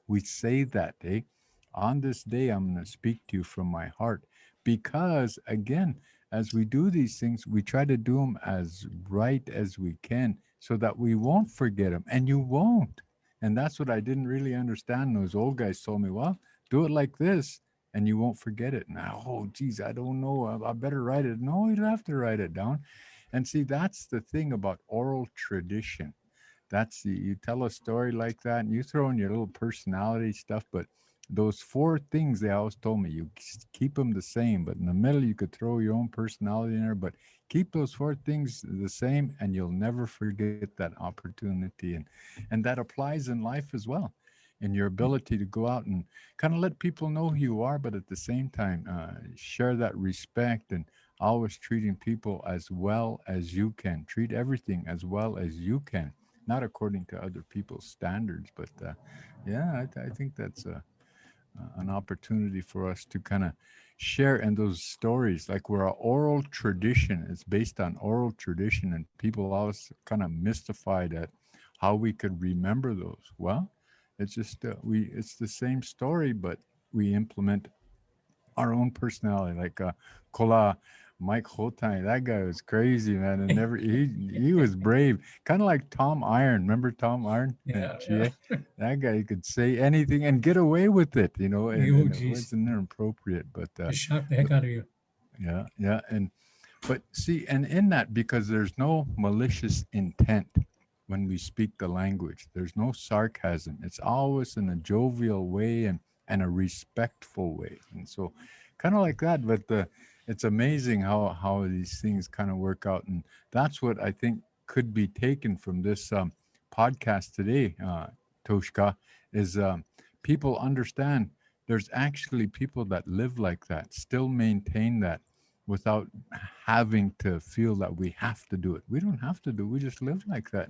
[SPEAKER 1] we say that, eh? On this day, I'm going to speak to you from my heart. because again, as we do these things, we try to do them as right as we can so that we won't forget them, and you won't. And that's what I didn't really understand. Those old guys told me, well, do it like this and you won't forget it. Now, oh, geez, I don't know. I better write it. No, you don't have to write it down. And see, that's the thing about oral tradition. That's you tell a story like that and you throw in your little personality stuff, but those four things they always told me, you keep them the same, but in the middle you could throw your own personality in there, but keep those four things the same and you'll never forget that opportunity. And that applies in life as well, in your ability to go out and kind of let people know who you are, but at the same time share that respect and always treating people as well as you can. Treat everything as well as you can, not according to other people's standards, but yeah, I think that's an opportunity for us to kind of share. And those stories, like we're an oral tradition, it's based on oral tradition, and people always kind of mystified at how we could remember those. Well, it's just it's the same story, but we implement our own personality. Like Kola Mike Hotai, that guy was crazy, man, and never he was brave, kind of like Tom Iron. Remember Tom Iron?
[SPEAKER 2] Yeah,
[SPEAKER 1] GA? That guy could say anything and get away with it, you know, and it
[SPEAKER 2] geez.
[SPEAKER 1] wasn't inappropriate. But
[SPEAKER 2] It shocked the heck out of you.
[SPEAKER 1] yeah, and but see, and in that, because there's no malicious intent when we speak the language, there's no sarcasm. It's always in a jovial way and a respectful way, and so kind of like that. But it's amazing how these things kind of work out, and that's what I think could be taken from this podcast today, Toshka, is people understand there's actually people that live like that, still maintain that without having to feel that we have to do it. We don't have to do it. We just live like that,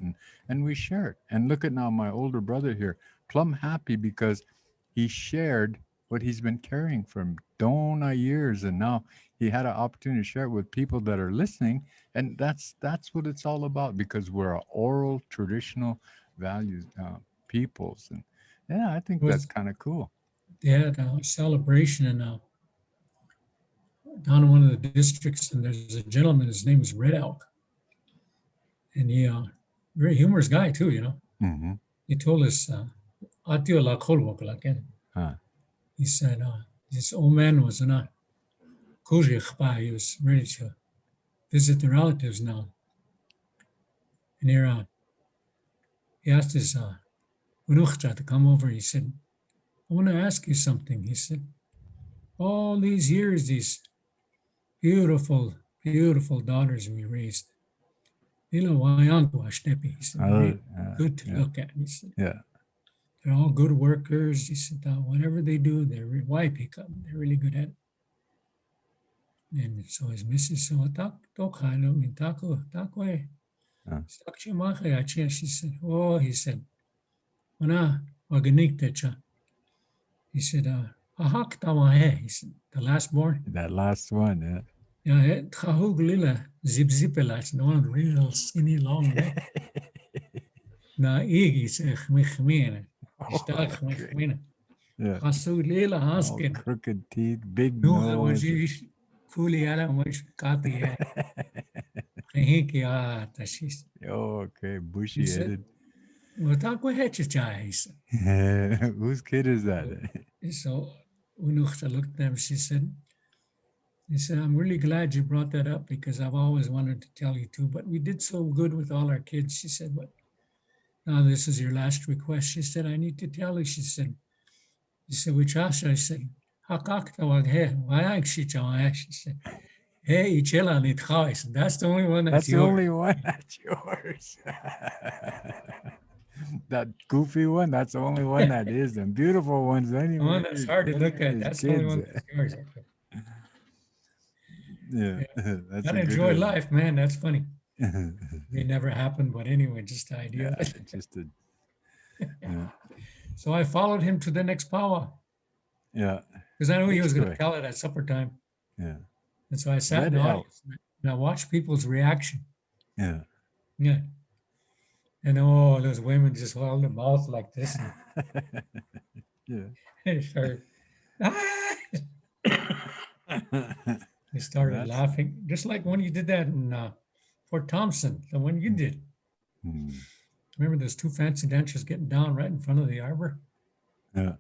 [SPEAKER 1] and we share it. And look at now my older brother here, plumb happy because he shared what he's been carrying from Dona years, and now he had an opportunity to share it with people that are listening. And that's what it's all about, because we're oral traditional values peoples. And yeah, I think that's kind of cool.
[SPEAKER 2] They had a celebration down in one of the districts, and there's a gentleman, his name is Red Elk. And he very humorous guy too, you know.
[SPEAKER 1] Mm-hmm.
[SPEAKER 2] He told us Atio la Kolwok again.
[SPEAKER 1] Huh.
[SPEAKER 2] He said this old man was not he was ready to visit the relatives now. And here he asked his Unuchta to come over. He said, I want to ask you something. He said, all these years, these beautiful, beautiful daughters we raised. He said, really good to look at. He said,
[SPEAKER 1] Yeah.
[SPEAKER 2] they're all good workers. He said, whatever they do, they're really good at it. And so his missus said, she said, oh, he said, he said, he said, the last born.
[SPEAKER 1] That last one, yeah.
[SPEAKER 2] Yeah, zip the one real skinny long neck. Na igi se khmine. Ishtak khmine.
[SPEAKER 1] Yeah.
[SPEAKER 2] Khasu lila
[SPEAKER 1] All
[SPEAKER 2] haskin.
[SPEAKER 1] crooked teeth, big
[SPEAKER 2] No,
[SPEAKER 1] nose.
[SPEAKER 2] kuli ala mush copy hai. Kahin ki tashis.
[SPEAKER 1] Oh, okay, bushy
[SPEAKER 2] He said-
[SPEAKER 1] headed.
[SPEAKER 2] Wata ko hai chai.
[SPEAKER 1] Whose kid is that?
[SPEAKER 2] So Unuchta looked at him. She said, I'm really glad you brought that up because I've always wanted to tell you too, but we did so good with all our kids. She said, but now this is your last request. She said, I need to tell you. She said, which Asha? I said, she said, hey, Ichela Nitcha. I said, that's the only one
[SPEAKER 1] That's
[SPEAKER 2] that's
[SPEAKER 1] the
[SPEAKER 2] yours.
[SPEAKER 1] only one that's yours. That goofy one, that's the only one that is. And beautiful ones anyway.
[SPEAKER 2] The one that's hard to look at. That's the only one that's yours.
[SPEAKER 1] Yeah, that's
[SPEAKER 2] Gotta
[SPEAKER 1] a good
[SPEAKER 2] enjoy
[SPEAKER 1] one.
[SPEAKER 2] life, man. That's funny. It never happened, but anyway, just the idea.
[SPEAKER 1] Yeah, just a, yeah,
[SPEAKER 2] So I followed him to the next powwow
[SPEAKER 1] yeah,
[SPEAKER 2] because I knew he was going to
[SPEAKER 1] Good.
[SPEAKER 2] tell it at supper time.
[SPEAKER 1] yeah,
[SPEAKER 2] And so I sat in
[SPEAKER 1] Red
[SPEAKER 2] the
[SPEAKER 1] Elk.
[SPEAKER 2] audience and I watched people's reaction.
[SPEAKER 1] yeah.
[SPEAKER 2] Yeah. And oh, those women just held their mouth like this.
[SPEAKER 1] Yeah.
[SPEAKER 2] And started, They started
[SPEAKER 1] That's-
[SPEAKER 2] laughing, just like when you did that in Fort Thompson, the one you did.
[SPEAKER 1] Hmm.
[SPEAKER 2] Remember those two fancy dancers getting down right in front of the arbor?
[SPEAKER 1] Yeah.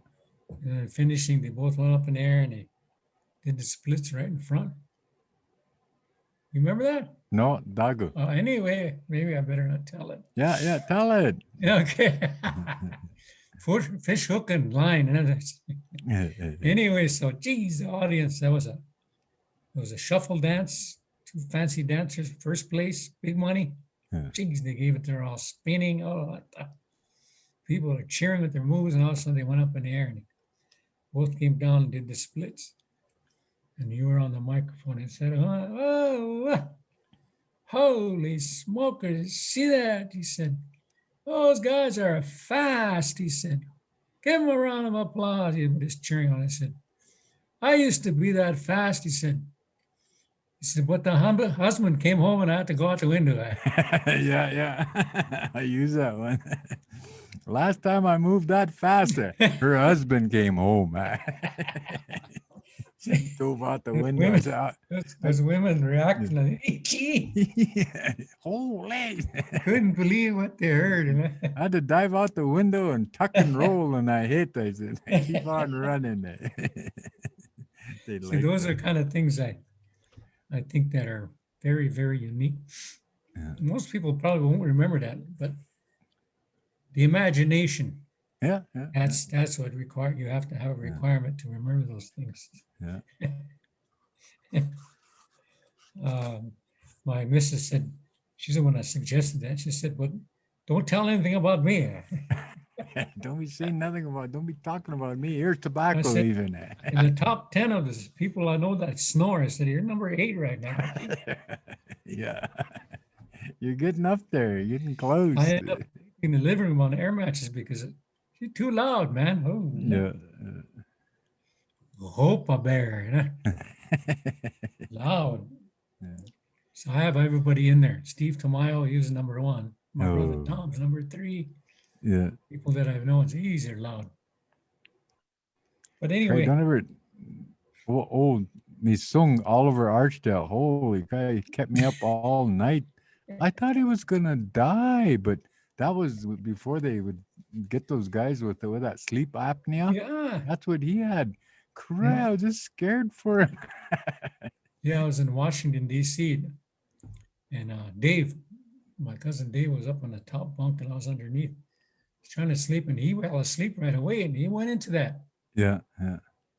[SPEAKER 2] And then finishing, they both went up in the air and they did the splits right in front. You remember that?
[SPEAKER 1] No, Dago.
[SPEAKER 2] Anyway, maybe I better not tell it.
[SPEAKER 1] Yeah, tell it.
[SPEAKER 2] Yeah, okay. Fish hook and line. Anyway, so geez, the audience, it was a shuffle dance, two fancy dancers, first place, big money.
[SPEAKER 1] Yeah.
[SPEAKER 2] Geez, they gave it, they're all spinning. Oh, people are cheering with their moves, and all of a sudden they went up in the air and both came down and did the splits. And you were on the microphone and said, oh, holy smokers, see that? He said, those guys are fast. He said, give them a round of applause. He was cheering on. I said, I used to be that fast. He said, but the husband came home and I had to go out the window.
[SPEAKER 1] Yeah. I use that one. Last time I moved that faster, her husband came home. Dove out the window.
[SPEAKER 2] Women-
[SPEAKER 1] I
[SPEAKER 2] Those women reacting like,
[SPEAKER 1] said, holy.
[SPEAKER 2] couldn't believe what they heard.
[SPEAKER 1] I had to dive out the window and tuck and roll, and I hit. I said, keep on running. They
[SPEAKER 2] See,
[SPEAKER 1] like
[SPEAKER 2] those are
[SPEAKER 1] that.
[SPEAKER 2] kind of things I think that are very, very unique.
[SPEAKER 1] Yeah.
[SPEAKER 2] Most people probably won't remember that, but the imagination,
[SPEAKER 1] Yeah.
[SPEAKER 2] that's what require, you have to have a
[SPEAKER 1] Yeah.
[SPEAKER 2] requirement to remember those things.
[SPEAKER 1] Yeah.
[SPEAKER 2] My missus said, she's the one that suggested that. She said, but don't tell anything about me.
[SPEAKER 1] Don't be saying nothing about, don't be talking about me. Here's tobacco
[SPEAKER 2] said-
[SPEAKER 1] even.
[SPEAKER 2] In the top 10 of the people I know that snore, I said, you're number 8 right now.
[SPEAKER 1] Yeah. You're getting up there. You're getting close.
[SPEAKER 2] I ended up in the living room on air matches because you're too loud, man. Oh,
[SPEAKER 1] Yeah.
[SPEAKER 2] hope a bear, you know? Loud.
[SPEAKER 1] Yeah.
[SPEAKER 2] So I have everybody in there. Steve Tamayo, he was number 1. My brother
[SPEAKER 1] Oh.
[SPEAKER 2] Tom's number 3.
[SPEAKER 1] Yeah.
[SPEAKER 2] People that I've known, these are loud. But
[SPEAKER 1] Craig,
[SPEAKER 2] anyway,
[SPEAKER 1] don't ever. Me sung Oliver Archdale. Holy guy, he kept me up all night. I thought he was gonna die, but that was before they would get those guys with that sleep apnea.
[SPEAKER 2] yeah,
[SPEAKER 1] That's what he had. Craig, I was just scared for him.
[SPEAKER 2] yeah, I was in Washington, D.C. And Dave, my cousin Dave, was up on the top bunk and I was underneath. He's trying to sleep and he fell asleep right away and he went into that.
[SPEAKER 1] Yeah.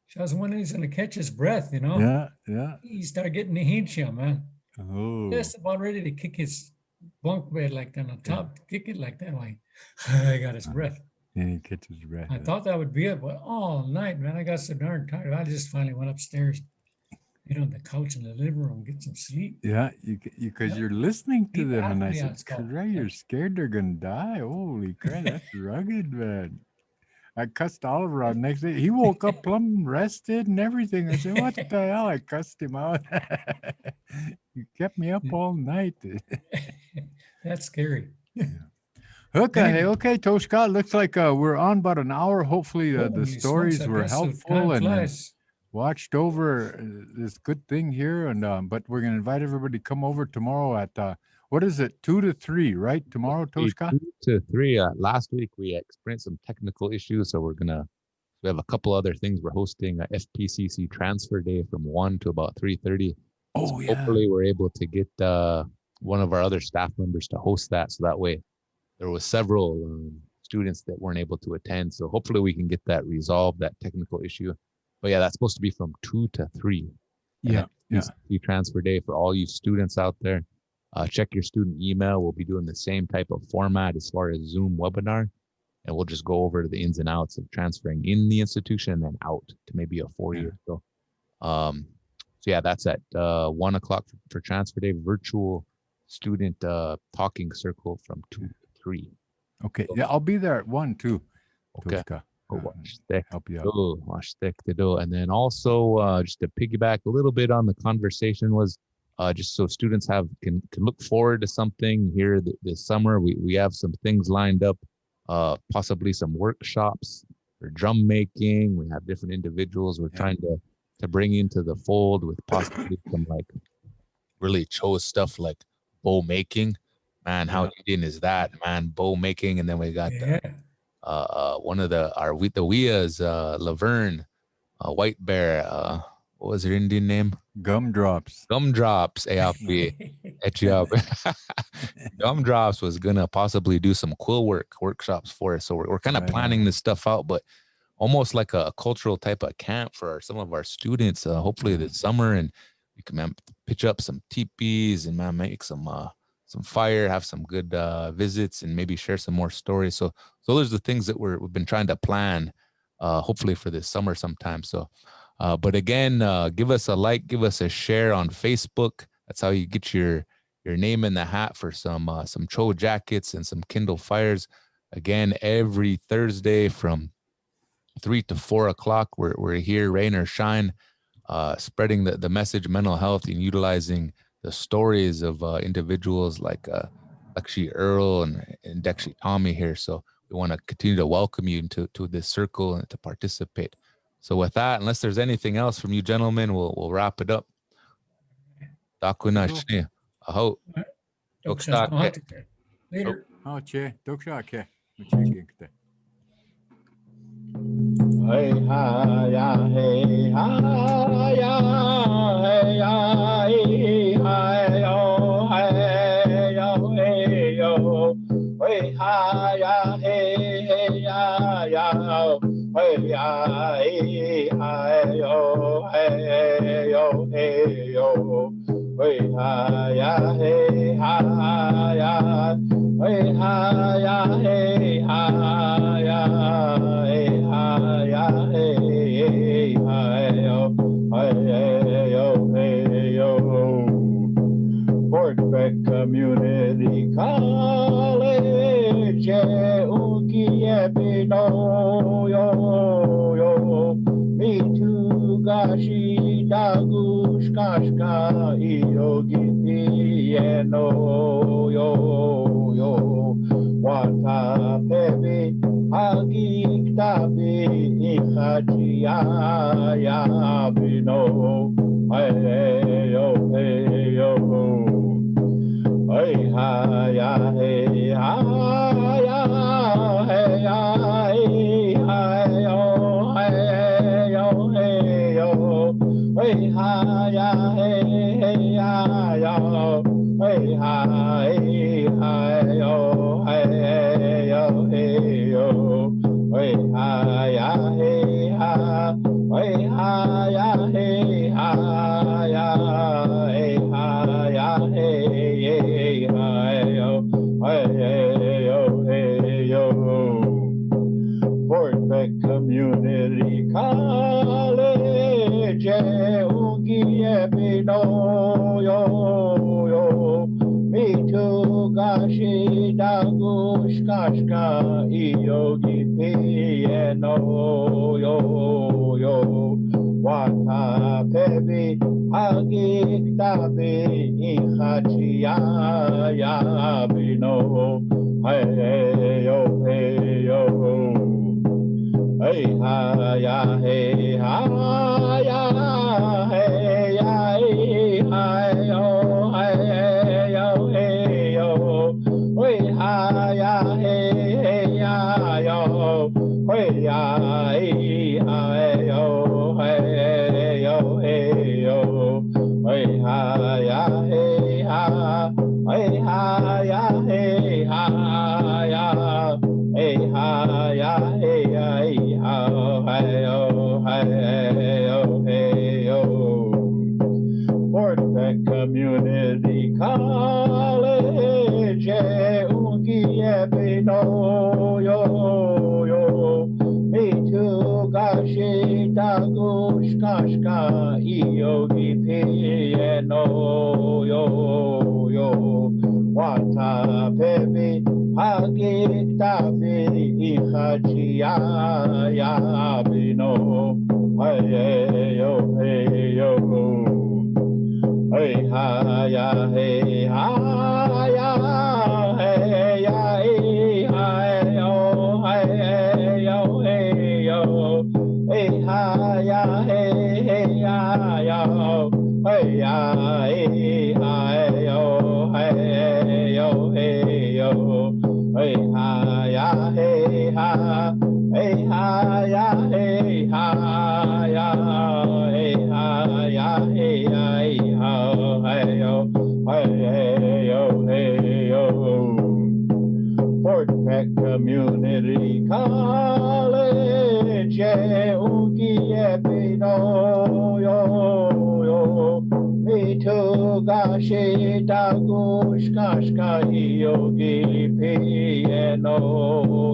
[SPEAKER 2] So I was wondering he's going to catch his breath, you know?
[SPEAKER 1] Yeah.
[SPEAKER 2] He started getting the hinge here, man.
[SPEAKER 1] Oh.
[SPEAKER 2] Just about ready to kick his bunk bed like that on top, kick it like that. Like, I got his breath.
[SPEAKER 1] And he catches his breath.
[SPEAKER 2] I thought that would be it, but all night, man, I got so darn tired. I just finally went upstairs, get on the couch in the living room, get some sleep.
[SPEAKER 1] Yeah, because
[SPEAKER 2] Yeah.
[SPEAKER 1] you're listening to
[SPEAKER 2] Sleep
[SPEAKER 1] them, and I
[SPEAKER 2] apnea,
[SPEAKER 1] said,
[SPEAKER 2] it's called.
[SPEAKER 1] "Craig, you're scared they're gonna die. Holy crap, that's rugged, man." I cussed Oliver out next day. He woke up plumb rested and everything. I said, "What the hell?" I cussed him out. You kept me up all night.
[SPEAKER 2] That's scary.
[SPEAKER 1] Okay, Toshka. Looks like we're on about an hour. Hopefully, the
[SPEAKER 2] Holy smokes,
[SPEAKER 1] stories
[SPEAKER 2] I
[SPEAKER 1] were
[SPEAKER 2] guess the
[SPEAKER 1] helpful
[SPEAKER 2] time
[SPEAKER 1] and
[SPEAKER 2] flies.
[SPEAKER 1] watched over this good thing here. And but we're gonna invite everybody to come over tomorrow at what is it, 2 to 3, right? Tomorrow, Toshka.
[SPEAKER 4] 2 to 3. Last week we experienced some technical issues, so we have a couple other things. We're hosting a FPCC transfer day from 1 to about 3:30.
[SPEAKER 1] Oh yeah.
[SPEAKER 4] Hopefully we're able to get one of our other staff members to host that, so that way there was several students that weren't able to attend. So hopefully we can get that resolved, that technical issue. But yeah, that's supposed to be from 2 to 3.
[SPEAKER 1] Yeah.
[SPEAKER 4] FPCC transfer day for all you students out there. Check your student email. We'll be doing the same type of format as far as Zoom webinar, and we'll just go over the ins and outs of transferring in the institution and then out to maybe a 4-year. So yeah, that's at 1 o'clock for transfer day, virtual student talking circle from 2 to 3.
[SPEAKER 1] Okay. Yeah, I'll be there at 1 too.
[SPEAKER 4] Okay.
[SPEAKER 1] Toshka.
[SPEAKER 4] Go watch that.
[SPEAKER 1] Help you out.
[SPEAKER 4] Watch the do. And then also just to piggyback a little bit on the conversation was just so students can look forward to something here this summer. We have some things lined up, possibly some workshops for drum making. We have different individuals. We're trying to to bring into the fold with possibly some like really chose stuff like bow making. Man, how Indian is that, man? Bow making, and then we got
[SPEAKER 2] Yeah.
[SPEAKER 4] one of the Weas, Laverne, White Bear. What was her Indian name?
[SPEAKER 1] Gumdrops.
[SPEAKER 4] Gumdrops. Gumdrops was gonna possibly do some quill workshops for us. So we're kind of planning this stuff out, but almost like a cultural type of camp for some of our students. Hopefully this summer, and we can pitch up some teepees and make some fire, have some good visits, and maybe share some more stories. So those are the things that we've been trying to plan, hopefully for this summer sometime. So, but again, give us a like, give us a share on Facebook. That's how you get your name in the hat for some Cho jackets and some Kindle fires. Again, every Thursday from 3 to 4 o'clock, we're here, rain or shine, spreading the message of mental health and utilizing the stories of individuals like Dakshi Earl and Dakshi Tommy here. So we want to continue to welcome you to this circle and to participate. So with that, unless there's anything else from you gentlemen, we'll wrap it up. Dakuna Shne. Aho.
[SPEAKER 2] Later.
[SPEAKER 1] Che, Dokshake. Che.
[SPEAKER 3] Hey ha ya hey ha ya hey ya hey yo hey yo hey yo hey ha ya hey ya hey ya hey yo hey yo hey yo hey ha ya hey ha ya hey ha ya hey ha ya Fort Beck Community College, Ukiyebino, yo, me too, gashi, dagush, kashka, yogi, piano, yo, wata, pebi, Agik tabi ichachia ya bino hey yo hey ha ya hey ha ya hey ya hey yo hey yo hey ha ya hey ya hey ha yo hey yo hey ha ya hey ha ya hey ha ya hey ha ya hey yo hey yo Fort Beck Community College Ugiyebino yo me too gashi dagush kashka yogi piano yo wata pebi agik tabi ichachia ya bino hey yo hey ha ya hey ha ya hey ya hey yo hey yo hey ha ya hey ya yo hey ya yo hey yo hey ha ya hey ha ya hey ha ya hey ha ya hey Fort Beck Community College Ugiyebino yo me too gashi dagush kashka yogi piano yo wata pebi agik tabi ichachia ya bino hey yo hey ha ya hey ha ya hey ya hey yo hey yo hey ha ya hey hey ya, hey yo, hey yo, hey yo, hey ha ya, hey ha, hey ha ya, hey ha ya, hey ha ya, hey ya, hey ha, hey yo, hey yo, hey yo. Fort Peck Community College, Uki Epino, yo, yo, me to Gashi Dagush Kashka Yogi Piano,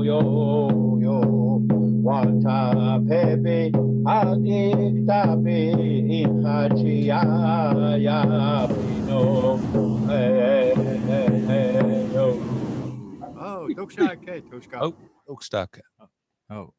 [SPEAKER 3] yo, yo, Wata Pepe, Agik Tabi, Ihachi ya, Pino, hey, yo.
[SPEAKER 1] Oh, Tushka, Tushka.
[SPEAKER 4] Oh, Oakstock.
[SPEAKER 1] Oh.